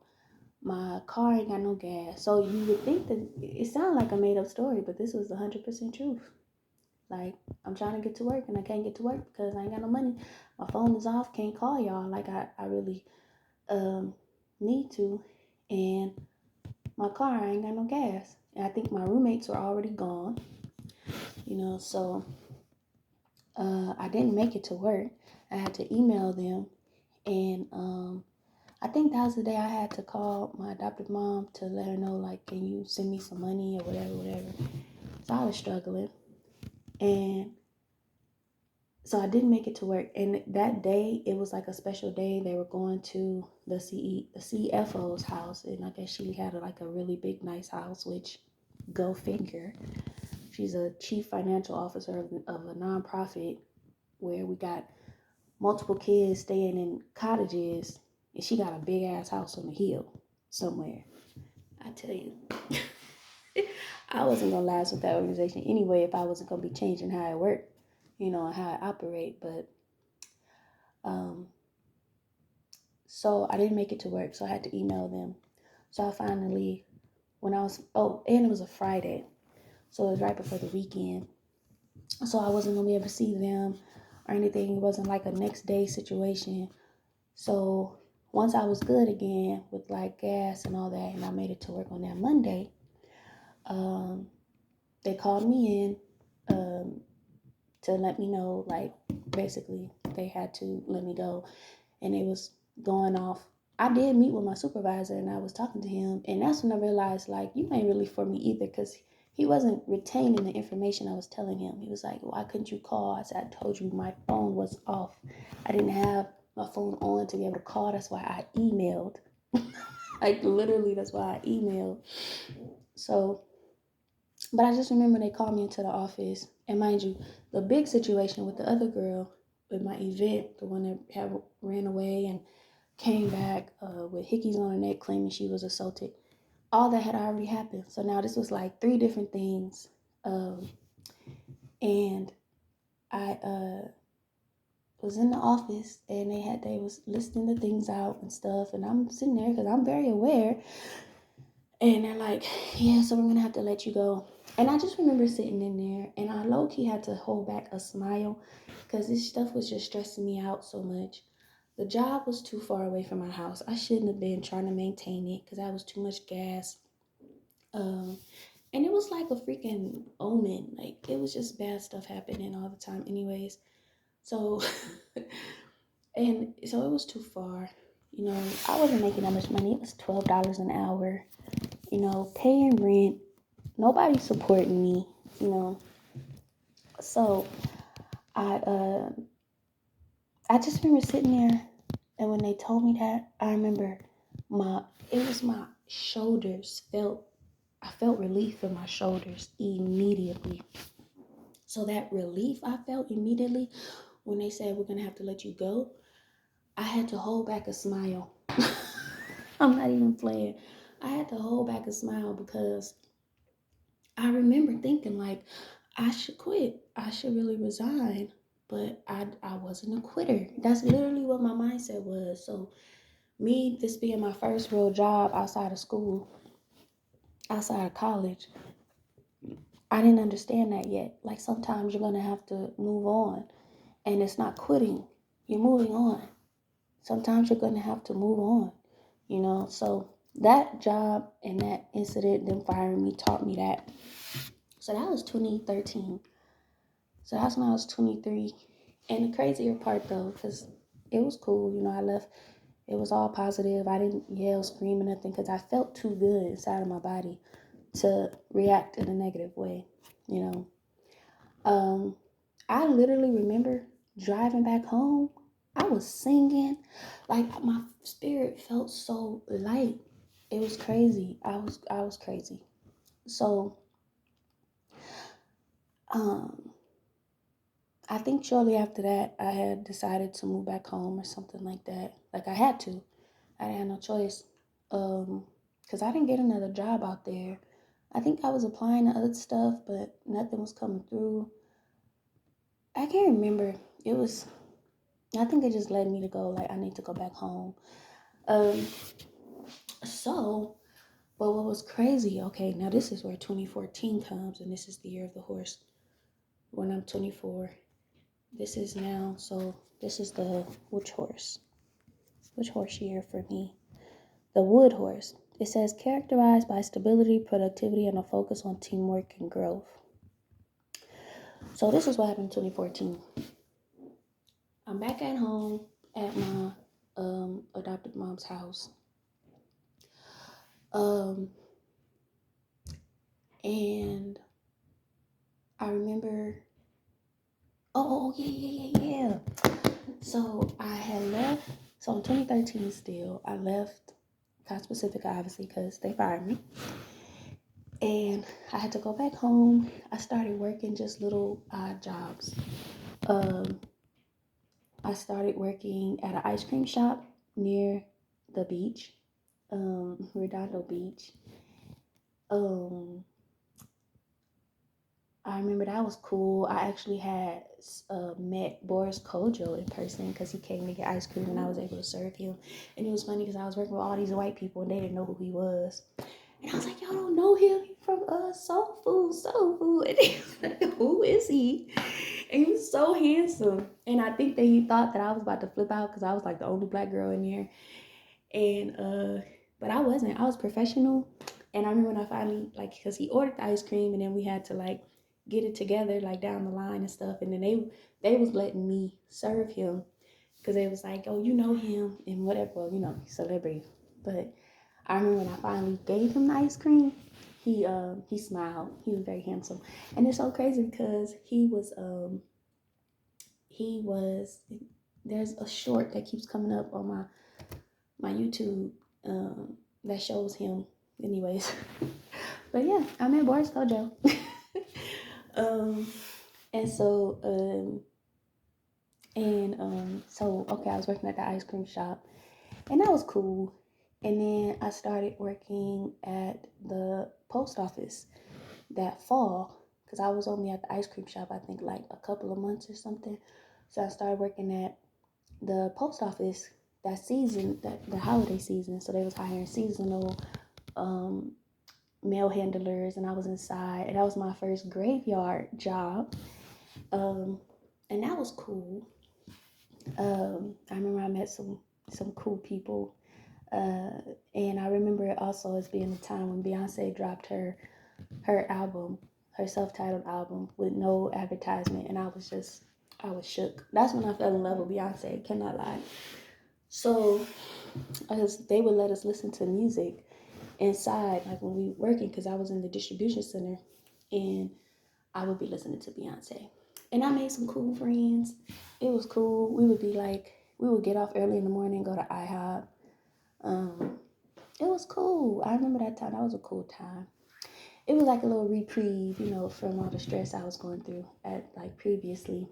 My car ain't got no gas. So you would think that it sounded like a made up story, but this was 100% truth. Like, I'm trying to get to work and I can't get to work because I ain't got no money. My phone is off, can't call y'all like I really need to. And my car, I ain't got no gas. And I think my roommates were already gone, so I didn't make it to work. I had to email them, and I think that was the day I had to call my adopted mom to let her know, like, can you send me some money or whatever. So I was struggling, and so I didn't make it to work. And that day, it was like a special day. They were going to the CFO's house, and I guess she had like a really big, nice house, which, go figure. She's a chief financial officer of a nonprofit where we got multiple kids staying in cottages, and she got a big ass house on the hill somewhere. I tell you, I wasn't gonna last with that organization anyway if I wasn't gonna be changing how I work, and how I operate. But so I didn't make it to work, so I had to email them. So I finally, and it was a Friday, so it was right before the weekend. So I wasn't gonna be able to see them or anything. It wasn't like a next day situation. So once I was good again with like gas and all that, and I made it to work on that Monday, they called me in to let me know, like, basically they had to let me go, and it was going off. I did meet with my supervisor, and I was talking to him, and that's when I realized, like, you ain't really for me either, because he wasn't retaining the information I was telling him. He was like, why couldn't you call? I said, I told you my phone was off. I didn't have my phone on to be able to call. That's why I emailed. Like, literally, that's why I emailed. So, but I just remember they called me into the office. And mind you, the big situation with the other girl with my event, the one that had ran away and came back with hickeys on her neck claiming she was assaulted, all that had already happened. So now this was like 3 different things. And I was in the office, and they was listing the things out and stuff, and I'm sitting there because I'm very aware, and they're like, yeah, so we're gonna have to let you go. And I just remember sitting in there, and I low-key had to hold back a smile because this stuff was just stressing me out so much. The job was too far away from my house. I shouldn't have been trying to maintain it because that was too much gas. And it was like a freaking omen. Like, it was just bad stuff happening all the time anyways. So, and so it was too far. I wasn't making that much money. It was $12 an hour, paying rent. Nobody supporting me. So I just remember sitting there, and when they told me that, I remember my shoulders I felt relief in my shoulders immediately. So that relief I felt immediately when they said, we're going to have to let you go, I had to hold back a smile. I'm not even playing. I had to hold back a smile because I remember thinking like, I should quit. I should really resign. But I wasn't a quitter. That's literally what my mindset was. So me, this being my first real job outside of school, outside of college, I didn't understand that yet. Like sometimes you're gonna have to move on, and it's not quitting. You're moving on. Sometimes you're gonna have to move on, you know. So that job and that incident, them firing me, taught me that. So that was 2013. So that's when I was 23. And the crazier part though, because it was cool, you know, I left. It was all positive. I didn't yell, scream, or nothing because I felt too good inside of my body to react in a negative way, you know. I literally remember driving back home. I was singing, like my spirit felt so light. It was crazy. I was crazy. So, um, I think shortly after that, I had decided to move back home or something like that. Like I had to. I had no choice. Because I didn't get another job out there. I think I was applying to other stuff, but nothing was coming through. I can't remember. I think it just led me to go, like, I need to go back home. Um, so, but what was crazy, okay, now this is where 2014 comes, and this is the year of the horse. When I'm 24, this is now, so this is the, which horse? Which horse year for me? The wood horse. It says characterized by stability, productivity, and a focus on teamwork and growth. So this is what happened in 2014. I'm back at home at my adopted mom's house. And I remember, yeah. So I had left, so in 2013 still, I left Cox Pacific, obviously, because they fired me. And I had to go back home. I started working just little odd jobs. I started working at an ice cream shop near the beach, Redondo Beach. I remember that was cool. I actually had met Boris Kojo in person because he came to get ice cream and I was able to serve him. And it was funny because I was working with all these white people and they didn't know who he was. And I was like, y'all don't know him? He's from Soul Food. And he was like, who is he? And he was so handsome. And I think that he thought that I was about to flip out because I was like the only black girl in there. And but I wasn't. I was professional. And I remember when I finally, like, because he ordered the ice cream and then we had to like get it together like down the line and stuff. And then they was letting me serve him because they was like, oh, you know him and whatever. Well, you know, celebrity. But I remember when I finally gave him the ice cream, he smiled. He was very handsome. And it's so crazy because he was there's a short that keeps coming up on my YouTube that shows him anyways. But yeah, I'm at Boris Kojo. And so okay, I was working at the ice cream shop and that was cool. And then I started working at the post office that fall because I was only at the ice cream shop I think like a couple of months or something. So I started working at the post office that season, that the holiday season. So they was hiring seasonal mail handlers, and I was inside, and that was my first graveyard job, and that was cool. I remember I met some cool people, and I remember it also as being the time when Beyonce dropped her album, her self-titled album with no advertisement, and I was shook. That's when I fell in love with Beyonce, cannot lie. So, they would let us listen to music inside, like when we were working, because I was in the distribution center, and I would be listening to Beyonce. And I made some cool friends. It was cool. We would get off early in the morning, go to IHOP. It was cool. I remember that time. That was a cool time. it was like a little reprieve, from all the stress I was going through at like previously.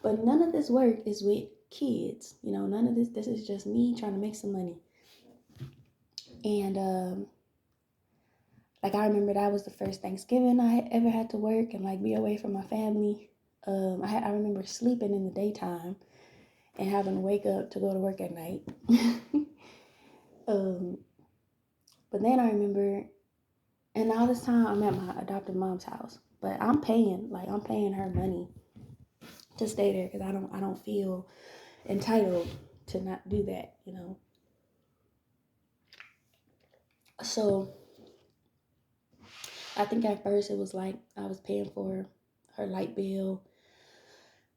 But none of this work is with kids. None of this is just me trying to make some money. And like I remember that was the first Thanksgiving I had ever had to work and like be away from my family. I remember sleeping in the daytime and having to wake up to go to work at night. um, but then I remember, and all this time I'm at my adopted mom's house, but I'm paying her money to stay there because I don't feel entitled to not do that. So I think at first it was like I was paying for her light bill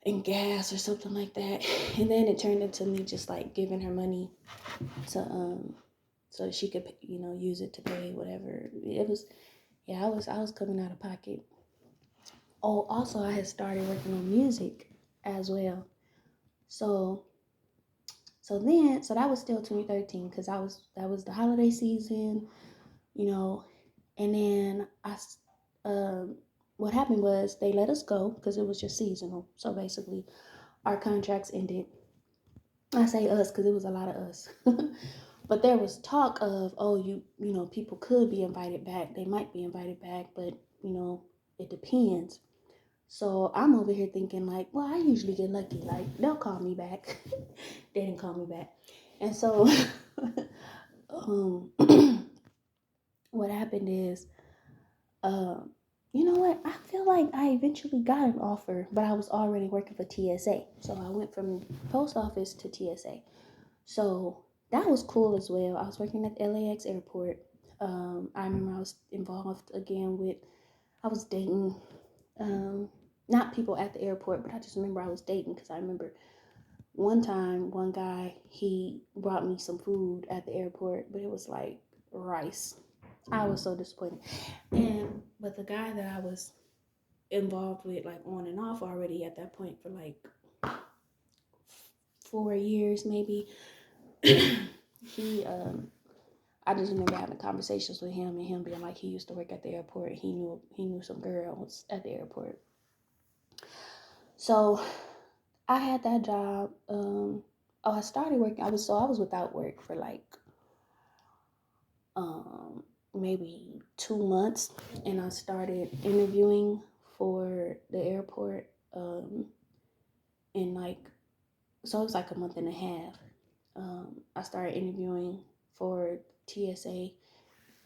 and gas or something like that, and then it turned into me just like giving her money to so that she could use it to pay whatever it was. Yeah, I was coming out of pocket. Oh, also I had started working on music as well. So that was still 2013 because that was the holiday season, you know, and then what happened was they let us go because it was just seasonal. So basically, our contracts ended. I say us because it was a lot of us. But there was talk of, oh, people could be invited back. They might be invited back, but it depends. So I'm over here thinking like, well, I usually get lucky. Like they'll call me back. They didn't call me back, and so um, what happened is, you know what? I feel like I eventually got an offer, but I was already working for TSA. So I went from post office to TSA. So that was cool as well. I was working at the LAX airport. I remember I was involved again with, I was dating, not people at the airport, but I just remember I was dating because I remember one time, one guy, he brought me some food at the airport, but it was like rice. I was so disappointed. But the guy that I was involved with, like on and off already at that point for like 4 years maybe, he I just remember having conversations with him and him being like he used to work at the airport. He knew some girls at the airport. So I had that job. I started working. I was without work for like maybe 2 months, and I started interviewing for the airport. In like, so it was like a month and a half. I started interviewing for TSA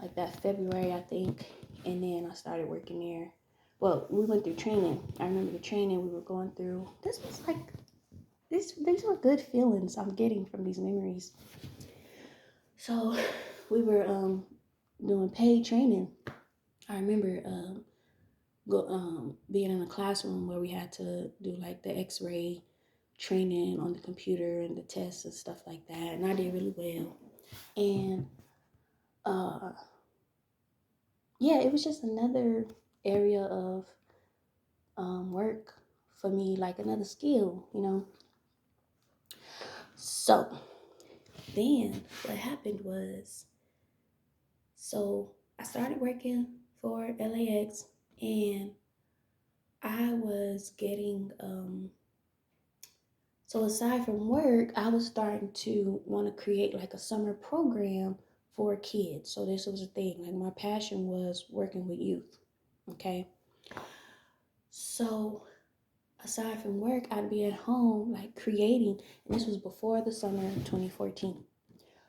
like that February, I think, and then I started working there. Well, we went through training. I remember the training we were going through. This was like these were good feelings I'm getting from these memories. So we were doing paid training. I remember being in a classroom where we had to do like the X-ray training on the computer and the tests and stuff like that, and I did really well. And uh, yeah, it was just another area of work for me, like another skill. So then what happened was, so I started working for LAX, and I was getting so aside from work, I was starting to want to create like a summer program for kids. So this was a thing. Like my passion was working with youth. Okay. So aside from work, I'd be at home like creating, and this was before the summer of 2014.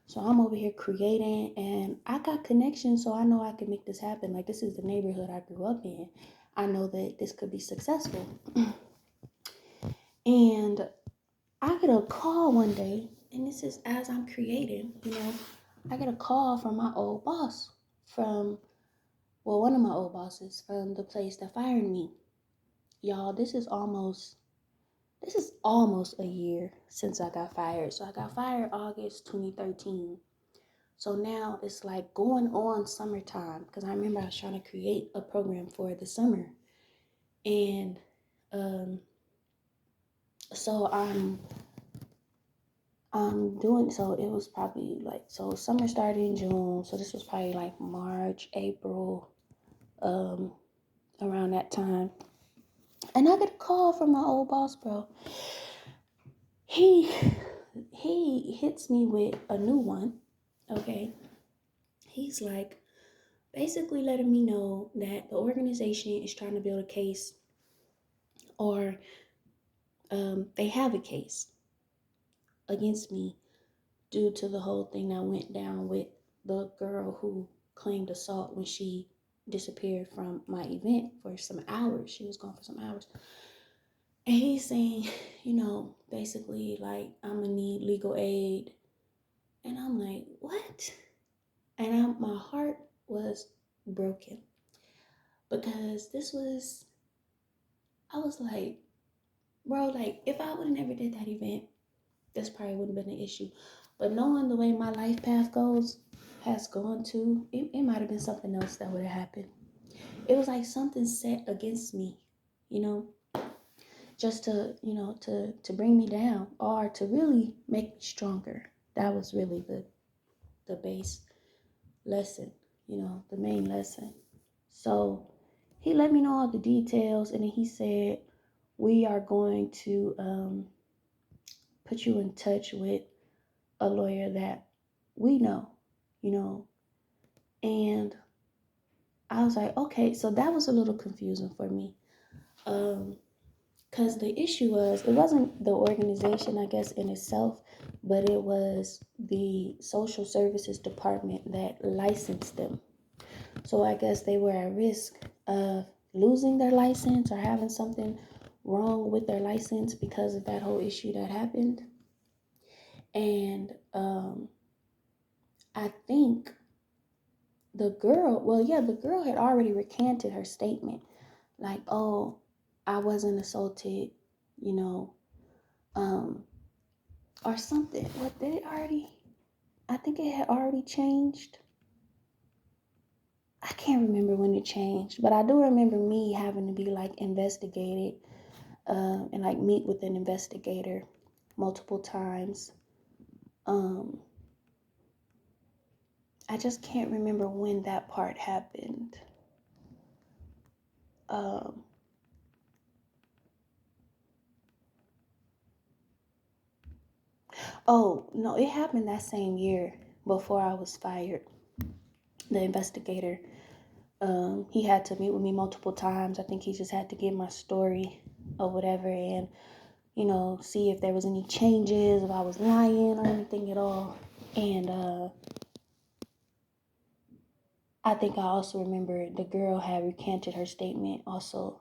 So I'm over here creating, and I got connections, so I know I can make this happen. Like this is the neighborhood I grew up in. I know that this could be successful. And I get a call one day, and this is as I'm creating. I get a call from my old boss, one of my old bosses from the place that fired me. Y'all, this is almost a year since I got fired. So I got fired August 2013. So now it's like going on summertime because I remember I was trying to create a program for the summer. And so I'm doing, so it was probably like, so summer started in June. So this was probably like March, April around that time. And I get a call from my old boss, bro. He hits me with a new one. Okay. He's like basically letting me know that the organization is trying to build a case, or they have a case against me due to the whole thing that went down with the girl who claimed assault when she disappeared from my event for some hours. She was gone for some hours. And he's saying, basically like, I'm gonna need legal aid. And I'm like, what? And my heart was broken, because I was like, bro, like, if I would have never did that event, this probably wouldn't have been an issue. But knowing the way my life path has gone to, it might have been something else that would have happened. It was like something set against me, just to bring me down, or to really make me stronger. That was really the base lesson, the main lesson. So he let me know all the details, and then he said, we are going to put you in touch with a lawyer that we know, and I was like, okay. So that was a little confusing for me, because the issue was, it wasn't the organization, I guess, in itself, but it was the social services department that licensed them. So I guess they were at risk of losing their license or having something wrong with their license because of that whole issue that happened. And I think the girl had already recanted her statement. Like, oh, I wasn't assaulted, you know, or something. What, did it already? I think it had already changed. I can't remember when it changed, but I do remember me having to be like investigated, and like meet with an investigator multiple times. I just can't remember when that part happened. Oh, no, it happened that same year before I was fired. The investigator, he had to meet with me multiple times. I think he just had to get my story or whatever, and, see if there was any changes, if I was lying or anything at all. And I think I also remember the girl had recanted her statement also,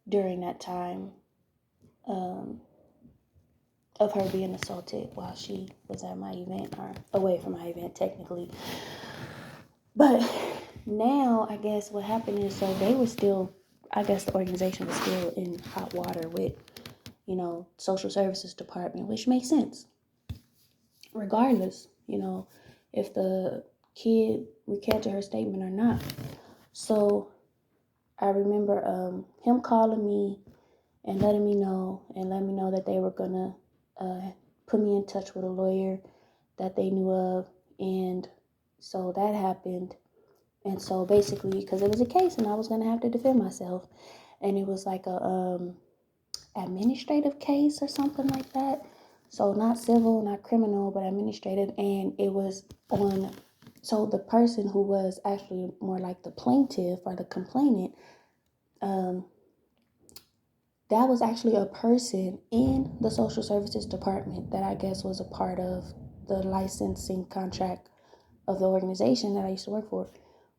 during that time, of her being assaulted while she was at my event, or away from my event technically. But now I guess what happened is, so they were still, I guess the organization was still in hot water with, social services department, which makes sense. Regardless, if the kid recanted her statement or not. So I remember him calling me and letting me know, that they were gonna put me in touch with a lawyer that they knew of. And so that happened. And so basically, because it was a case and I was gonna have to defend myself, and it was like a administrative case or something like that. So not civil, not criminal, but administrative. And it was on, so the person who was actually more like the plaintiff or the complainant, that was actually a person in the social services department that I guess was a part of the licensing contract of the organization that I used to work for.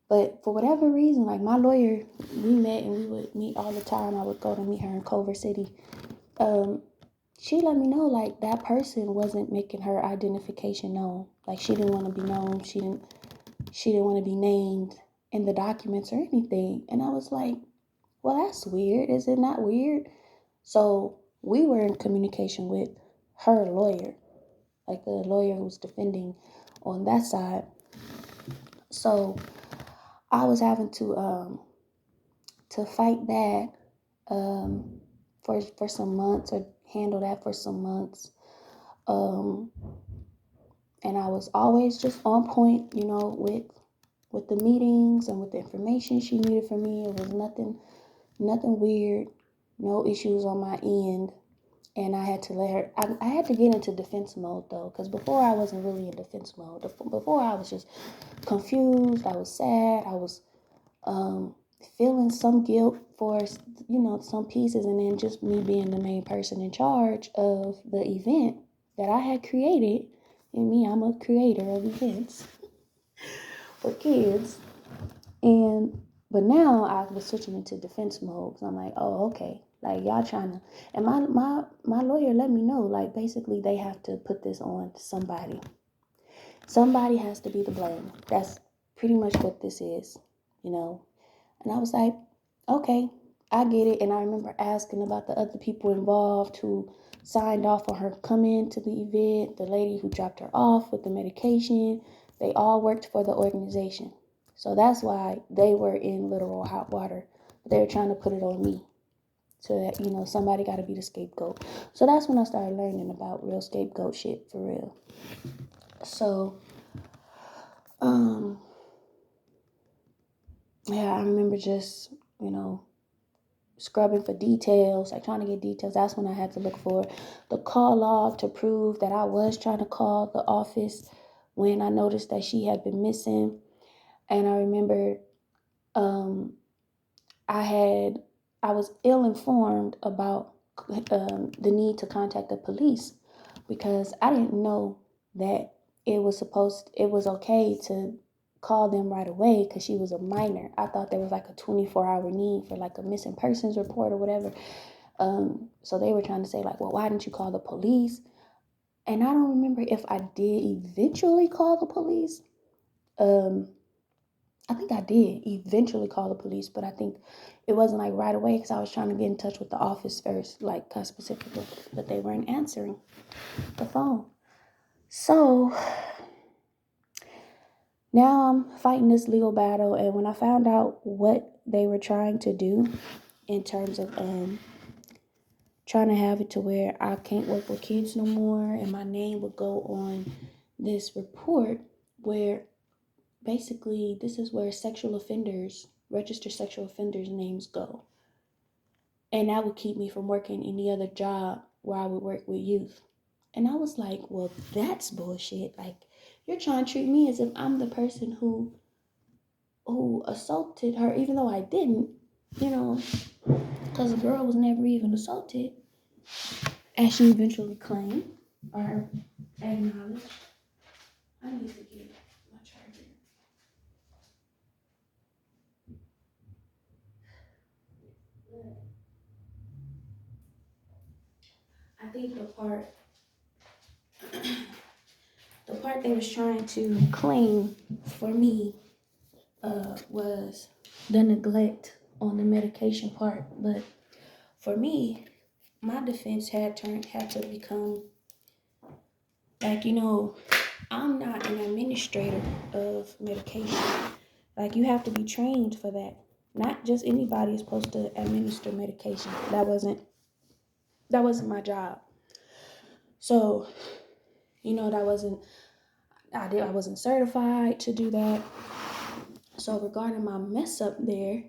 But for whatever reason, like, my lawyer, we met and we would meet all the time. I would go to meet her in Culver City. She let me know, like, that person wasn't making her identification known. Like, she didn't want to be known. She didn't want to be named in the documents or anything. And I was like, well, that's weird. Is it not weird? So we were in communication with her lawyer, like the lawyer who was defending on that side. So I was having to fight that for some months, or handle that for some months. And I was always just on point, with with the meetings and with the information she needed from me. It was nothing weird, no issues on my end. And I had to let her, I had to get into defense mode though, because before I wasn't really in defense mode. Before I was just confused, I was sad, I was feeling some guilt for, some pieces, and then just me being the main person in charge of the event that I had created. And me, I'm a creator of events for kids. But now I was switching into defense mode. So I'm like, oh, okay. Like y'all trying to, and my lawyer let me know, like basically they have to put this on somebody. Somebody has to be the blame. That's pretty much what this is, you know. And I was like, okay, I get it. And I remember asking about the other people involved who signed off on her coming to the event, the lady who dropped her off with the medication. They all worked for the organization. So that's why they were in literal hot water. But they were trying to put it on me. So that, somebody got to be the scapegoat. So that's when I started learning about real scapegoat shit for real. So, yeah, I remember just, scrubbing for details, like trying to get details. That's when I had to look for the call log to prove that I was trying to call the office when I noticed that she had been missing. And I remember I was ill-informed about the need to contact the police because I didn't know that it was okay to call them right away because she was a minor. I thought there was like a 24-hour need for like a missing persons report or whatever. So they were trying to say like, well, why didn't you call the police? And I don't remember if I did eventually call the police. I think I did eventually call the police, but I think it wasn't like right away because I was trying to get in touch with the office first, like specifically, but they weren't answering the phone. So now I'm fighting this legal battle, and when I found out what they were trying to do in terms of trying to have it to where I can't work with kids no more, and my name would go on this report where basically this is where registered sexual offenders' names go. And that would keep me from working any other job where I would work with youth. And I was like, well, that's bullshit. Like, you're trying to treat me as if I'm the person who assaulted her, even though I didn't, because the girl was never even assaulted, as she eventually claimed or acknowledged. I need to get my charger. I think the part they was trying to claim for me was the neglect on the medication part. But for me, my defense had to become like, I'm not an administrator of medication. Like, you have to be trained for that. Not just anybody is supposed to administer medication. That wasn't my job. So, I wasn't certified to do that. So regarding my mess up there,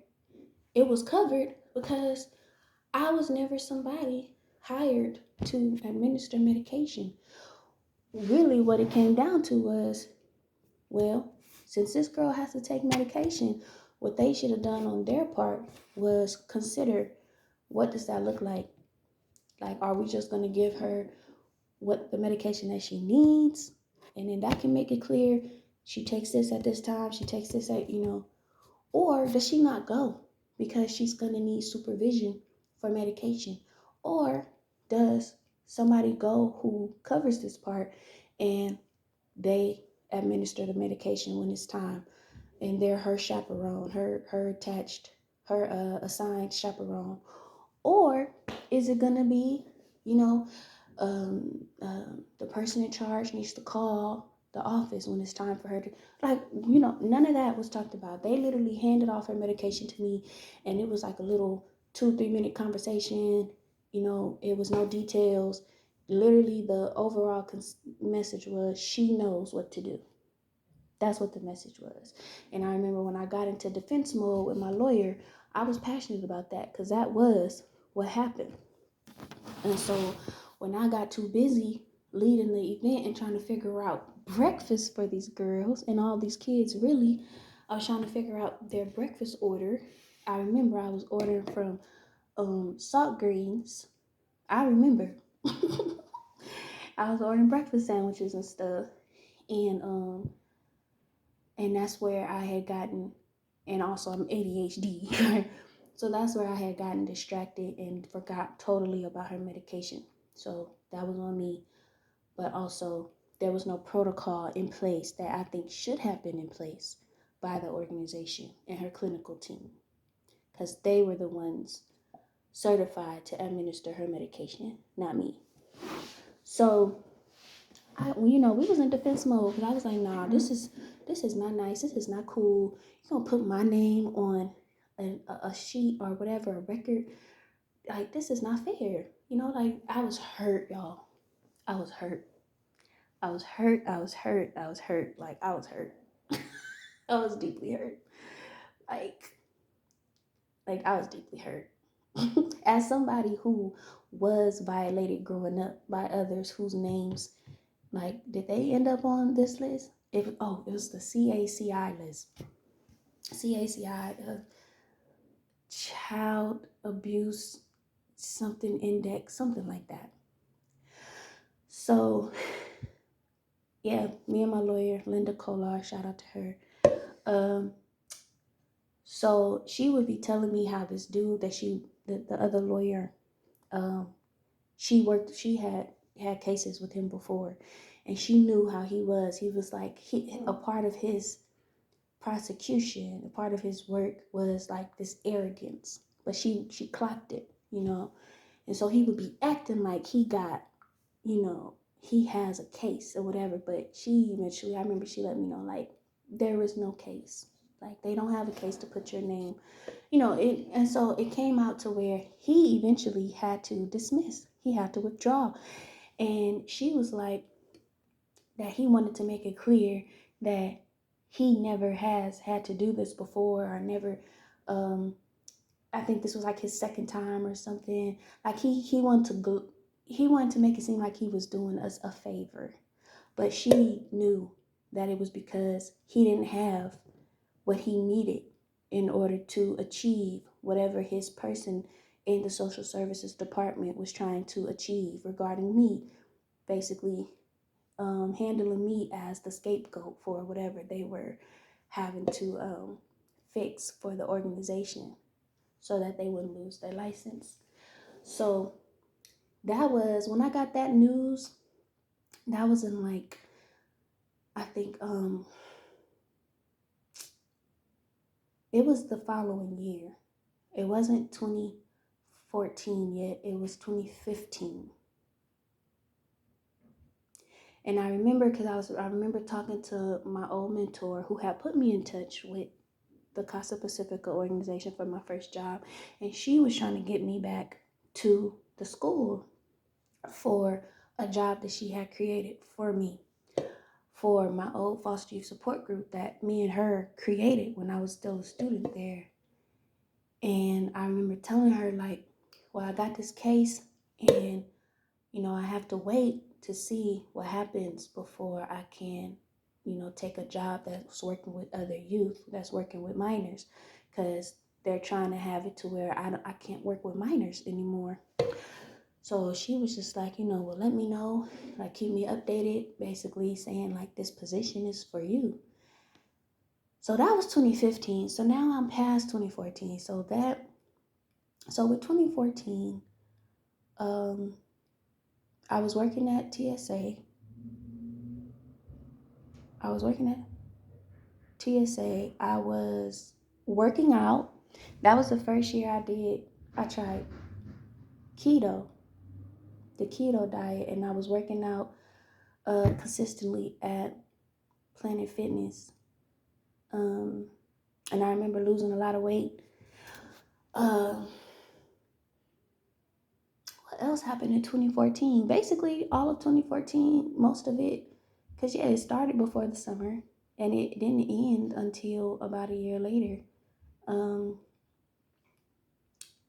it was covered because I was never somebody hired to administer medication. Really, what it came down to was, well, since this girl has to take medication, what they should have done on their part was consider, what does that look like? Like, are we just going to give her what the medication that she needs? And then that can make it clear she takes this at this time, she takes this at, or does she not go because she's going to need supervision for medication? Or does somebody go who covers this part and they administer the medication when it's time, and they're her chaperone, her assigned chaperone? Or is it gonna be, the person in charge needs to call the office when it's time for her to, like, none of that was talked about. They literally handed off her medication to me, and it was like a little 2-3 minute conversation. It was no details. Literally, the overall message was she knows what to do. That's what the message was. And I remember when I got into defense mode with my lawyer, I was passionate about that because that was what happened. And so when I got too busy leading the event and trying to figure out breakfast for these girls and all these kids, really, I was trying to figure out their breakfast order. I remember I was ordering from salt greens. I remember I was ordering breakfast sandwiches and stuff, and and that's where I had gotten, and also I'm ADHD, right? So that's where I had gotten distracted and forgot totally about her medication. So that was on me. But also, there was no protocol in place that I think should have been in place by the organization and her clinical team, because they were the ones certified to administer her medication, not me. So we was in defense mode because I was like, nah, this is not nice. This is not cool. You gonna put my name on a sheet or whatever, a record? Like, this is not fair. Like, I was hurt, y'all. I was hurt. I was hurt. I was hurt. I was hurt. Like, I was hurt. I was deeply hurt. Like, I was deeply hurt. As somebody who was violated growing up by others whose names, like, did they end up on this list? It was the CACI list. CACI, Child Abuse something index, something like that. So, yeah, me and my lawyer, Linda Kolar, shout out to her. So she would be telling me how this dude that the other lawyer, she had cases with him before, and she knew how he was. He was like, a part of his prosecution, a part of his work was like this arrogance, but she clocked it. And so he would be acting like he got, he has a case or whatever, but she eventually, I remember she let me know, like, there is no case. Like, they don't have a case to put your name, and so it came out to where he eventually had to dismiss. He had to withdraw. And she was like, that he wanted to make it clear that he never has had to do this before, or never, I think this was like his second time or something. Like, he wanted to make it seem like he was doing us a favor. But she knew that it was because he didn't have what he needed in order to achieve whatever his person in the social services department was trying to achieve regarding me, basically handling me as the scapegoat for whatever they were having to fix for the organization so that they wouldn't lose their license. So that was when I got that news. That was in, like, I think it was the following year. It wasn't 2014 yet. It was 2015. And I remember because I remember talking to my old mentor who had put me in touch with the Casa Pacifica organization for my first job, and she was trying to get me back to the school for a job that she had created for me, for my old foster youth support group that me and her created when I was still a student there. And I remember telling her, like, well, I got this case, and I have to wait to see what happens before I can, take a job that's working with other youth, that's working with minors, because they're trying to have it to where I can't work with minors anymore. So she was just like, well, let me know, like, keep me updated, basically saying, like, this position is for you. So that was 2015. So now I'm past 2014. So with 2014, I was working at TSA. I was working at TSA. I was working out. That was the first year I tried keto, the keto diet, and I was working out consistently at Planet Fitness. And I remember losing a lot of weight. What else happened in 2014? Basically, all of 2014, most of it, because, yeah, it started before the summer. and it didn't end until about a year later. Um,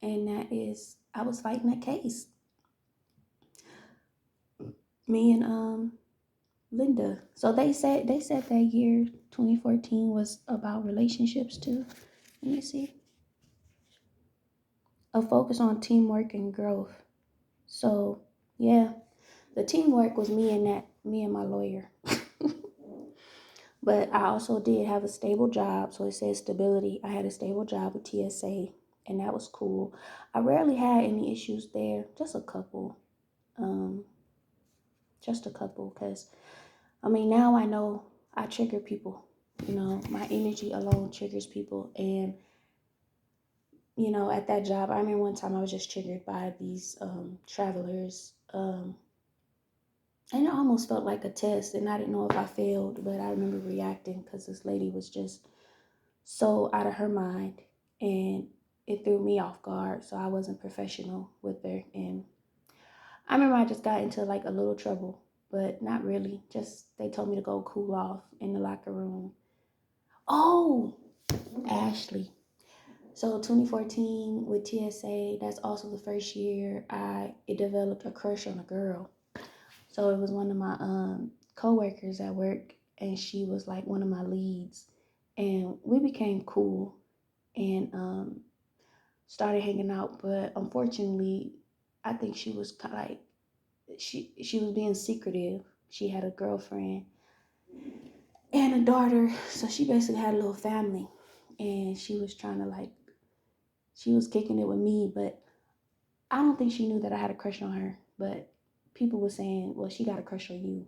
and that is, I was fighting that case. Me and Linda. So they said that year 2014 was about relationships too. Let me see. A focus on teamwork and growth. So yeah, the teamwork was me and my lawyer. But I also did have a stable job. So it says stability. I had a stable job with TSA, and that was cool. I rarely had any issues there, just a couple. Um, just a couple, because I mean, now I know I trigger people. My energy alone triggers people. And, at that job, I remember one time I was just triggered by these travelers. And it almost felt like a test. And I didn't know if I failed, but I remember reacting because this lady was just so out of her mind. And it threw me off guard. So I wasn't professional with her. And I remember I just got into like a little trouble, but not really. Just they told me to go cool off in the locker room. Oh, Ashley. So 2014 with TSA, that's also the first year I developed a crush on a girl. So it was one of my coworkers at work, and she was like one of my leads, and we became cool and started hanging out. But unfortunately, I think she was kind of like she was being secretive. She had a girlfriend and a daughter, so she basically had a little family, and she was trying to like she was kicking it with me, but I don't think she knew that I had a crush on her. But people were saying, well, she got a crush on you.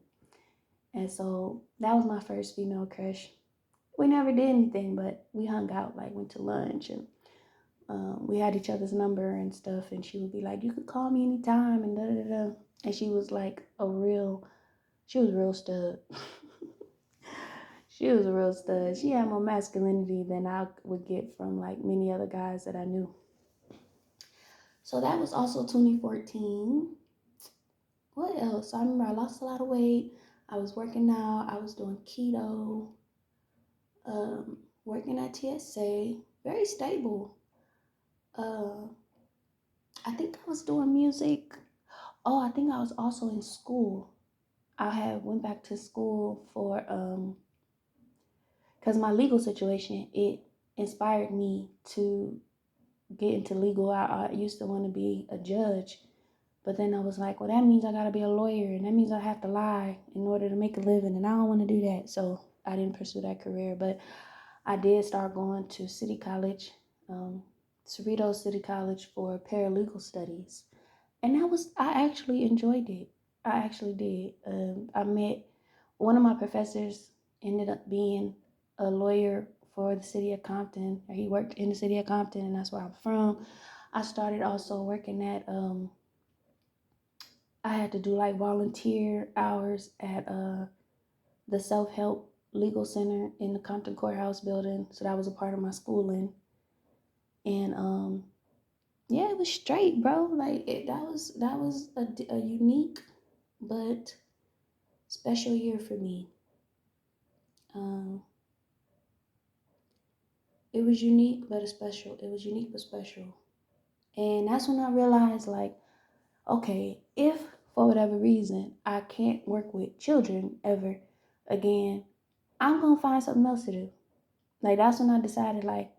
And so that was my first female crush. We never did anything, but we hung out, like went to lunch, and we had each other's number and stuff. And she would be like, you could call me anytime, and da da da. And she was like she was real stud. She was a real stud. She had more masculinity than I would get from like many other guys that I knew. So that was also 2014. What else? I remember I lost a lot of weight. I was working out. I was doing keto. Working at TSA. Very stable. Uh, I think I was doing music. Oh, I think I was also in school. I had went back to school for because my legal situation, it inspired me to get into legal. I used to want to be a judge, but then I was like, well, that means I gotta be a lawyer, and that means I have to lie in order to make a living, and I don't want to do that. So I didn't pursue that career, but I did start going to City College, Cerritos City College for paralegal studies, and I actually enjoyed it. I actually did. I met one of my professors, ended up being a lawyer for the city of Compton. He worked in the city of Compton, and that's where I'm from. I started also working at I had to do like volunteer hours at the self help legal center in the Compton courthouse building. So that was a part of my schooling, and yeah, it was straight, bro. Like that was a unique but special year for me. Um, it was unique but special. It was unique but special, and that's when I realized like, okay, if for whatever reason I can't work with children ever again, I'm gonna find something else to do. Like that's when I decided like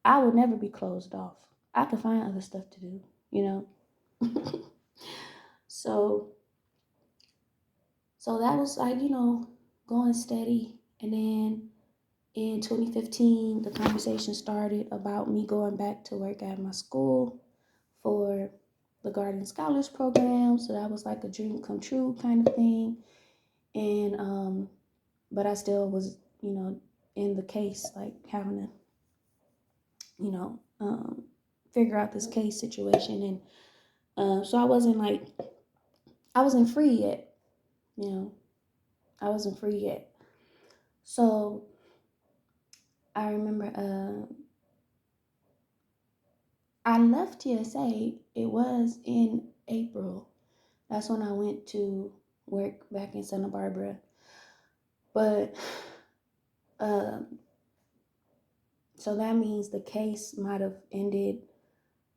I would never be closed off. I could find other stuff to do, you know. so so that was like, going steady. And then in 2015, the conversation started about me going back to work at my school for the Guardian Scholars Program. So that was like a dream come true kind of thing. And but I still was, in the case, like having to, you know, figure out this case situation. And so I wasn't free yet, you know, I wasn't free yet. So I remember I left TSA, it was in April. That's when I went to work back in Santa Barbara. But Um, so that means the case might have ended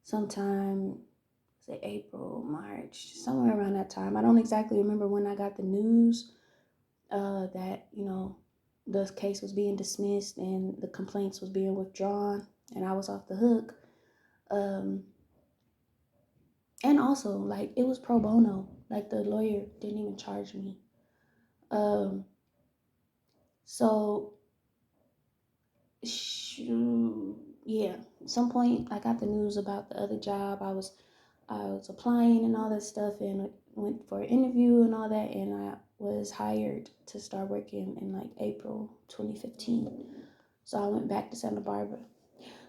sometime, say April, March, somewhere around that time. I don't exactly remember when I got the news that, the case was being dismissed and the complaints was being withdrawn and I was off the hook. And also, like, it was pro bono. Like, the lawyer didn't even charge me. Um, so, yeah. At some point, I got the news about the other job. I was applying and all that stuff, and went for an interview and all that, and I was hired to start working in like April 2015. So I went back to Santa Barbara.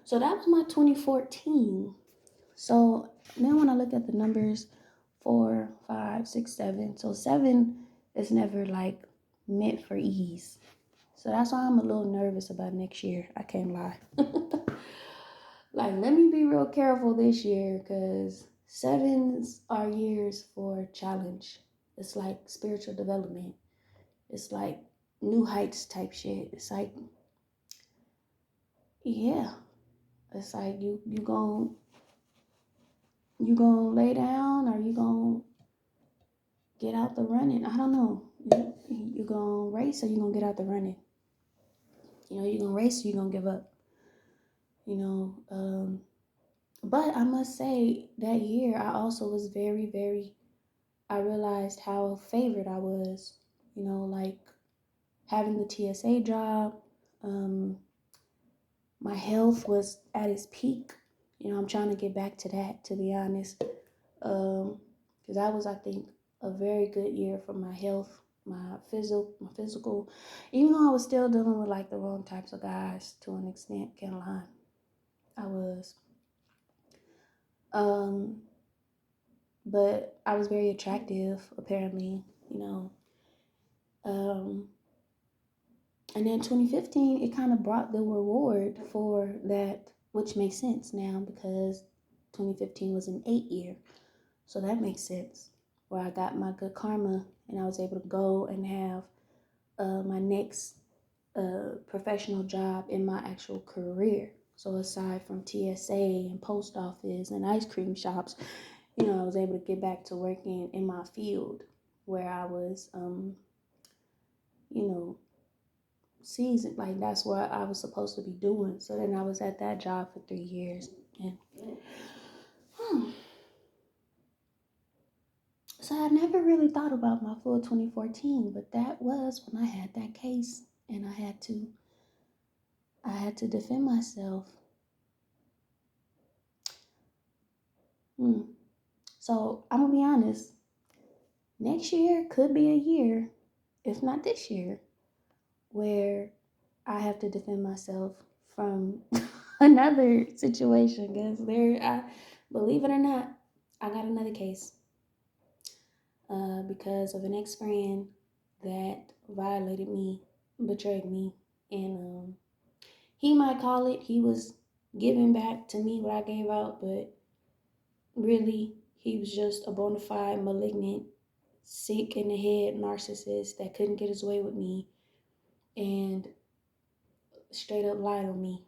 So that was my 2014. So now when I look at the numbers, 4, 5, 6, 7. So 7 is never like meant for ease. So that's why I'm a little nervous about next year. I can't lie. Like, let me be real careful this year, because 7s are years for challenge. It's like spiritual development. It's like new heights type shit. It's like, yeah. It's like you gonna lay down, or you gonna get out the running. I don't know. You gonna race, or you gonna get out the running. You gonna race, or you gonna give up. But I must say that year I also was very, very. I realized how favored I was. Like having the TSA job. My health was at its peak. I'm trying to get back to that, to be honest. Because that was, I think, a very good year for my health, my physical. Even though I was still dealing with like the wrong types of guys to an extent, can't lie, I was. Um, but I was very attractive, apparently, you know. Um, and then 2015, it kind of brought the reward for that, which makes sense now because 2015 was an 8 year. So that makes sense. Where I got my good karma and I was able to go and have my next professional job in my actual career. So aside from TSA and post office and ice cream shops, I was able to get back to working in my field where I was, you know, seasoned. Like, that's what I was supposed to be doing. So then I was at that job for 3 years. And so I never really thought about my full 2014, but that was when I had that case and I had to defend myself. So I'm gonna be honest, next year could be a year, if not this year, where I have to defend myself from another situation. Because believe it or not, I got another case because of an ex-friend that violated me, betrayed me, and he might call it he was giving back to me what I gave out, but really he was just a bona fide malignant, sick in the head narcissist that couldn't get his way with me and straight up lied on me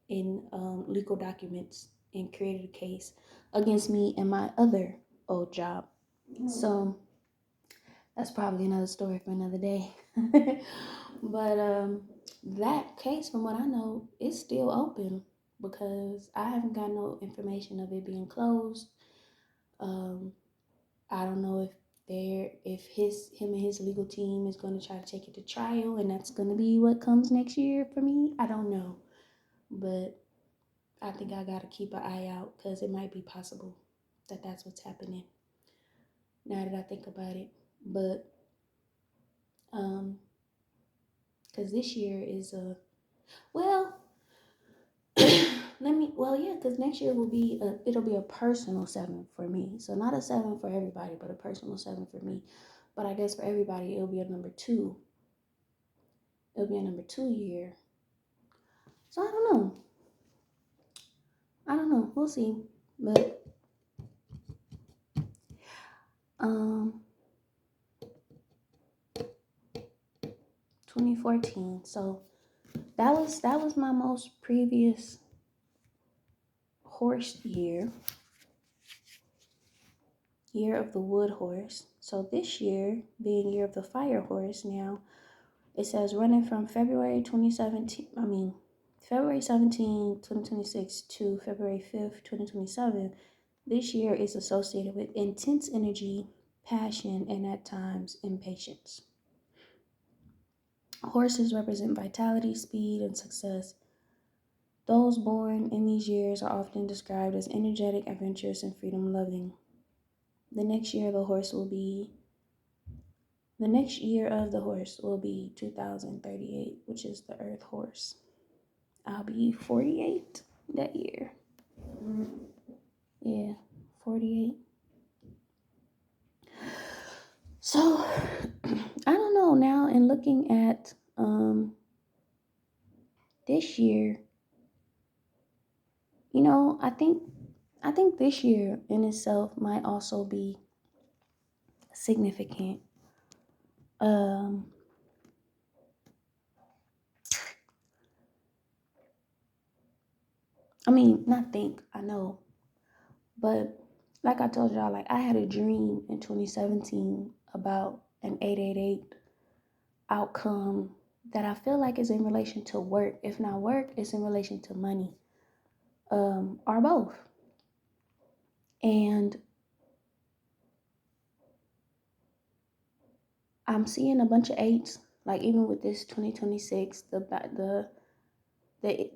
in legal documents and created a case against me and my other old job. So that's probably another story for another day. But that case, from what I know, is still open because I haven't got no information of it being closed. I don't know if him and his legal team is going to try to take it to trial, and that's going to be what comes next year for me. I don't know, but I think I got to keep an eye out because it might be possible that that's what's happening. Now that I think about it, but because this year is well. Because next year it'll be a personal 7 for me. So not a 7 for everybody, but a personal 7 for me. But I guess for everybody, it'll be a number 2. It'll be a number 2 year. So I don't know. We'll see. But um, 2014. So that was my most previous horse year of the wood horse. So this year, being year of the fire horse now, it says running from February 17, 2026 to February 5th, 2027. This year is associated with intense energy, passion, and at times impatience. Horses represent vitality, speed, and success. Those born in these years are often described as energetic, adventurous, and freedom-loving. The next year of the horse will be 2038, which is the Earth horse. I'll be 48 that year. Yeah, 48. So, I don't know now, and looking at this year, I think this year in itself might also be significant. I know, but like I told y'all, like I had a dream in 2017 about an 888 outcome that I feel like is in relation to work. If not work, it's in relation to money, or both. And I'm seeing a bunch of eights, like even with this 2026, the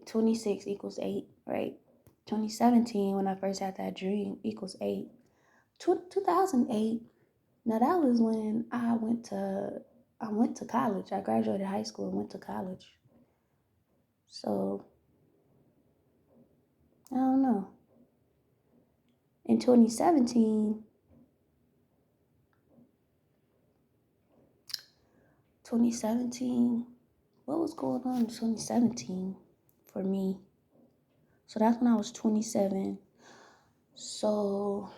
26 equals 8, right? 2017, when I first had that dream, equals 8. 2008, now that was when I went to college. I graduated high school and went to college. So, I don't know. In 2017, what was going on in 2017 for me? So that's when I was 27. So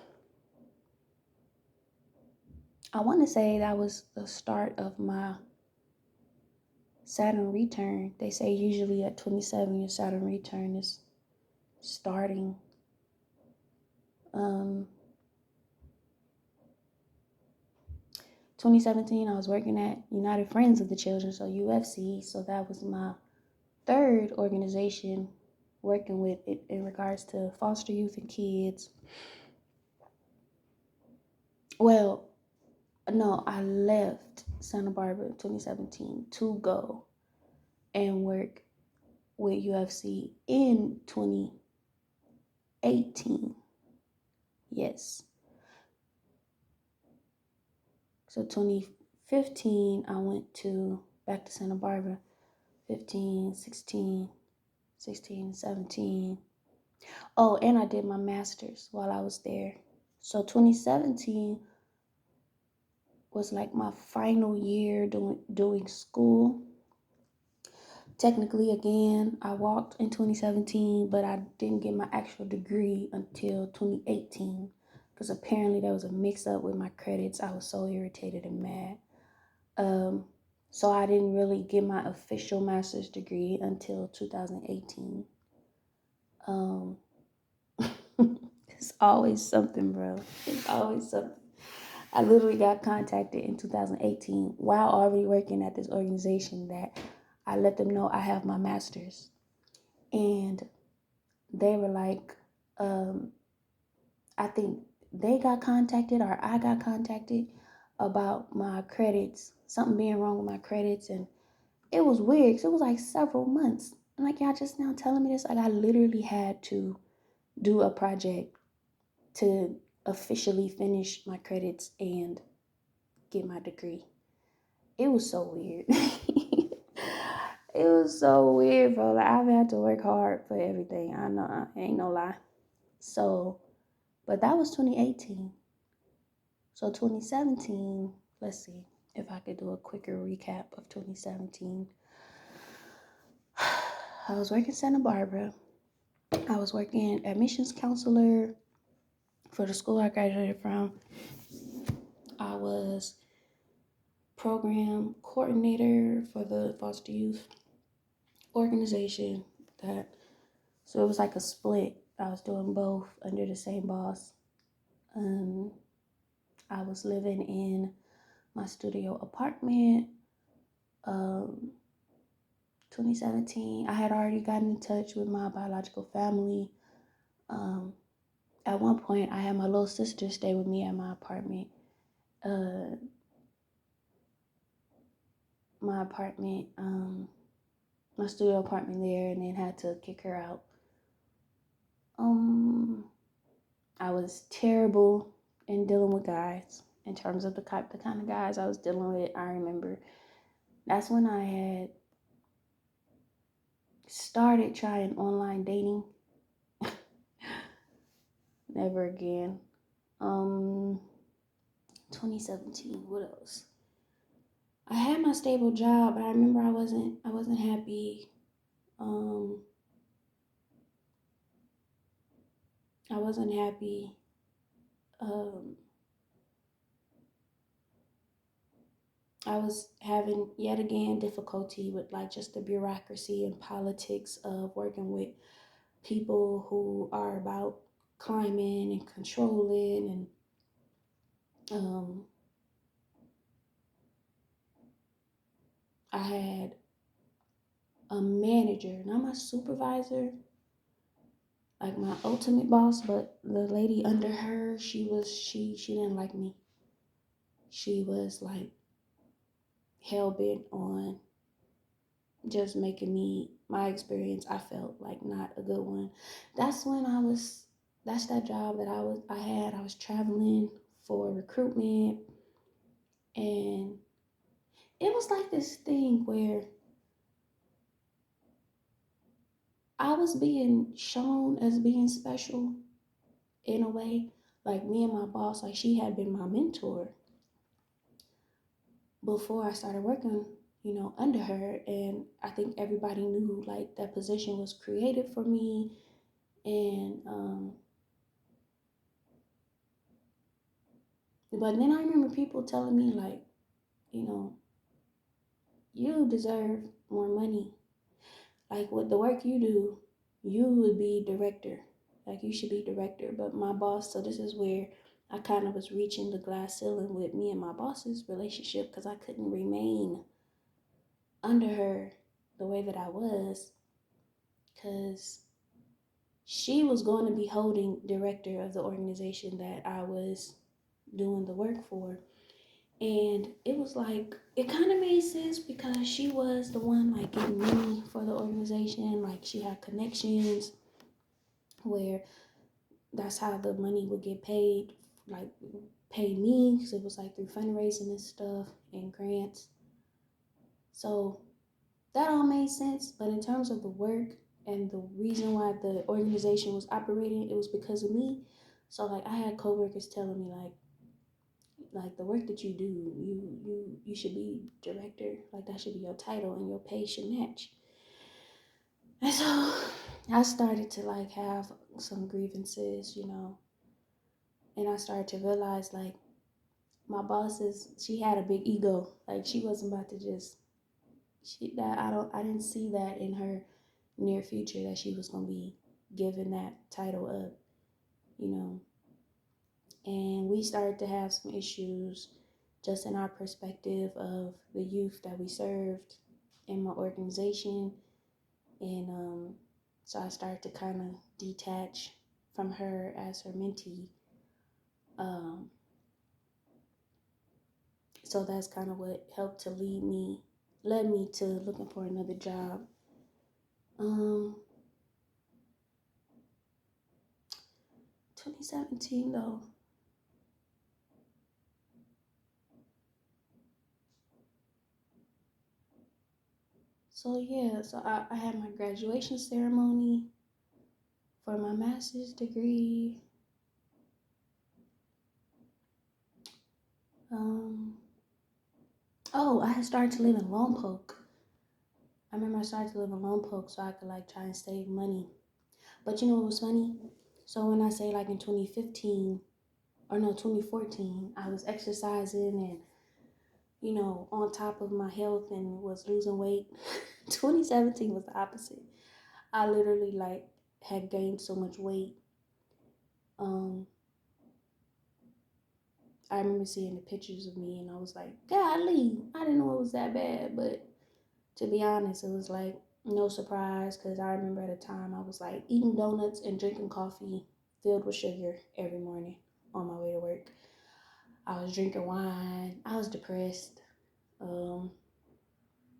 I want to say that was the start of my Saturn return. They say usually at 27 your Saturn return is starting. 2017, I was working at United Friends of the Children, so UFC. So that was my third organization working with it in regards to foster youth and kids. Well, no, I left Santa Barbara in 2017 to go and work with UFC in 2018. Yes. So 2015, I went back to Santa Barbara. 15, 16, 17. Oh, and I did my master's while I was there. So 2017 was like my final year doing school. Technically, again, I walked in 2017, but I didn't get my actual degree until 2018 because apparently there was a mix-up with my credits. I was so irritated and mad. So I didn't really get my official master's degree until 2018. It's always something, bro. It's always something. I literally got contacted in 2018 while already working at this organization that I let them know I have my master's. And they were like, I think they got contacted or I got contacted about my credits, something being wrong with my credits. And it was weird because it was like several months. I'm like, y'all just now telling me this? Like, I literally had to do a project to officially finish my credits and get my degree. It was so weird. It was so weird, bro. Like, I've had to work hard for everything. I know, I ain't no lie. So, but that was 2018. So 2017, let's see if I could do a quicker recap of 2017. I was working in Santa Barbara. I was working admissions counselor for the school I graduated from. I was program coordinator for the foster youth organization. That so it was like a split. I was doing both under the same boss. Um, I was living in my studio apartment. Um, 2017. I had already gotten in touch with my biological family. Um, at one point, I had my little sister stay with me at my apartment. Uh, my apartment, my studio apartment there, and then had to kick her out. Um, I was terrible in dealing with guys in terms of the kind of guys I was dealing with. I remember that's when I had started trying online dating. Never again. Um, 2017. What else? I had my stable job, but I remember I wasn't happy. Um, I wasn't happy. Um, I was having yet again difficulty with like just the bureaucracy and politics of working with people who are about climbing and controlling and I had a manager, not my supervisor, like my ultimate boss, but the lady under her, she didn't like me. She was like hell bent on just making me my experience, I felt like not a good one. That's when that's that job that I was traveling for recruitment, and it was like this thing where I was being shown as being special in a way. Like me and my boss, like she had been my mentor before I started working, under her. And I think everybody knew like that position was created for me. And but then I remember people telling me like, you know, you deserve more money. Like with the work you do, you would be director. Like you should be director. But my boss, so this is where I kind of was reaching the glass ceiling with me and my boss's relationship because I couldn't remain under her the way that I was because she was going to be holding director of the organization that I was doing the work for. And it was like, it kind of made sense because she was the one like getting money for the organization. Like she had connections where that's how the money would get paid, like pay me because it was like through fundraising and stuff and grants. So that all made sense. But in terms of the work and the reason why the organization was operating, it was because of me. So like I had coworkers telling me like the work that you do, you should be director. Like that should be your title and your pay should match. And so I started to like have some grievances, and I started to realize like my she had a big ego. Like she wasn't about to just I didn't see that in her near future that she was gonna be given that title up, you know. And we started to have some issues just in our perspective of the youth that we served in my organization. And so I started to kind of detach from her as her mentee. Um, so that's kind of what helped to led me to looking for another job. Um, 2017 though. So yeah, so I had my graduation ceremony for my master's degree. Um, oh, I had started to live in Lompoc. I remember I started to live in Lompoc so I could like try and save money. But you know what was funny? So when I say like in 2015 or no 2014, I was exercising on top of my health and was losing weight. 2017 was the opposite. I literally like had gained so much weight. Um, I remember seeing the pictures of me and I was like, golly, I didn't know it was that bad. But to be honest, it was like no surprise because I remember at a time I was like eating donuts and drinking coffee filled with sugar every morning on my way to work. I was drinking wine. I was depressed. Um,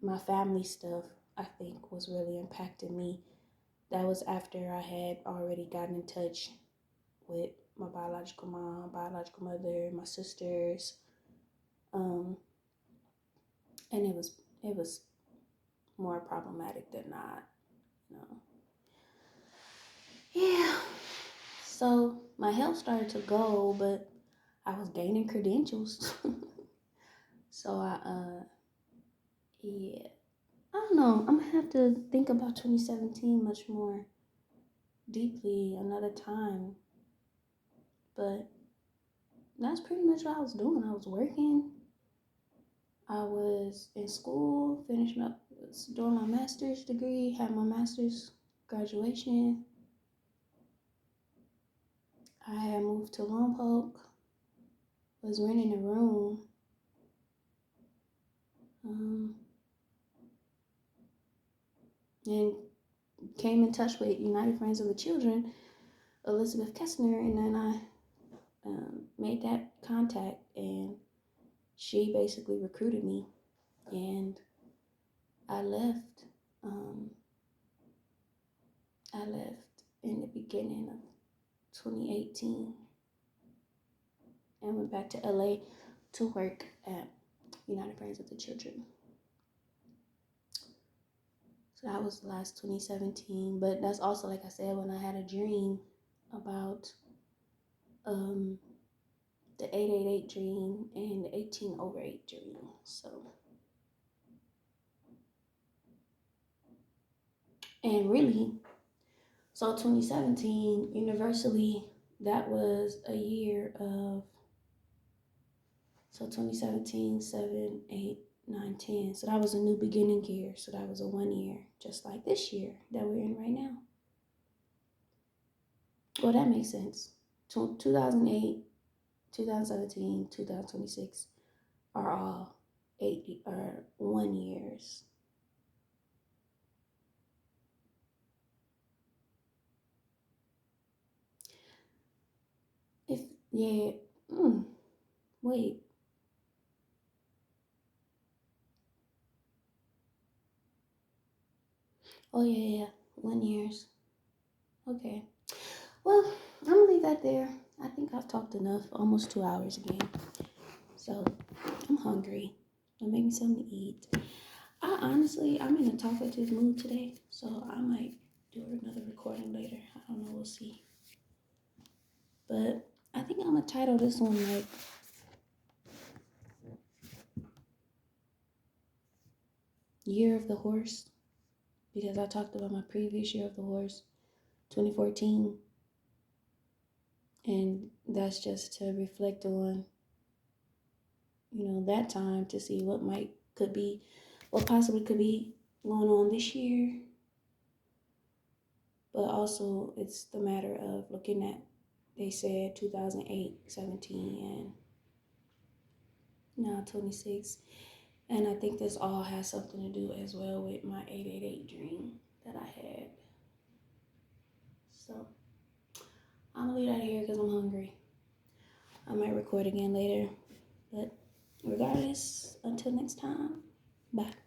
my family stuff, I think, was really impacting me. That was after I had already gotten in touch with my biological mom, biological mother, my sisters, um, and it was more problematic than not, you know. Yeah. So my health started to go, but I was gaining credentials. So yeah, I don't know. I'm gonna have to think about 2017 much more deeply another time. But that's pretty much what I was doing. I was working. I was in school, finishing up, doing my master's degree, had my master's graduation. I had moved to Lompoc, was renting a room, um, and came in touch with United Friends of the Children, Elizabeth Kessner, and then I made that contact, and she basically recruited me, and I left. Um, I left in the beginning of 2018 and went back to LA to work at United Friends of the Children. So that was last 2017. But that's also, like I said, when I had a dream about um, the 888 dream and the 18/8 dream. And really, so 2017, universally, that was a year of, so 2017, 7, 8, 9, 10. So that was a new beginning year. So that was a 1 year, just like this year that we're in right now. Well, that makes sense. 2008, 2017, 2026 are all 1 years. If, yeah, wait. Oh, yeah, 1 years. Okay. Well, I'm gonna leave that there. I think I've talked enough, almost 2 hours again. So I'm hungry. It'll make me something to eat. I'm in a talkative mood today, so I might do another recording later. I don't know, we'll see. But I think I'm gonna title this one like Year of the Horse, because I talked about my previous year of the horse, 2014, and that's just to reflect on, that time to see what possibly could be going on this year. But also, it's the matter of looking at, they said 2008, 17, and now 26. And I think this all has something to do as well with my 888 dream that I had. So I'm gonna leave that here because I'm hungry. I might record again later. But regardless, until next time, bye.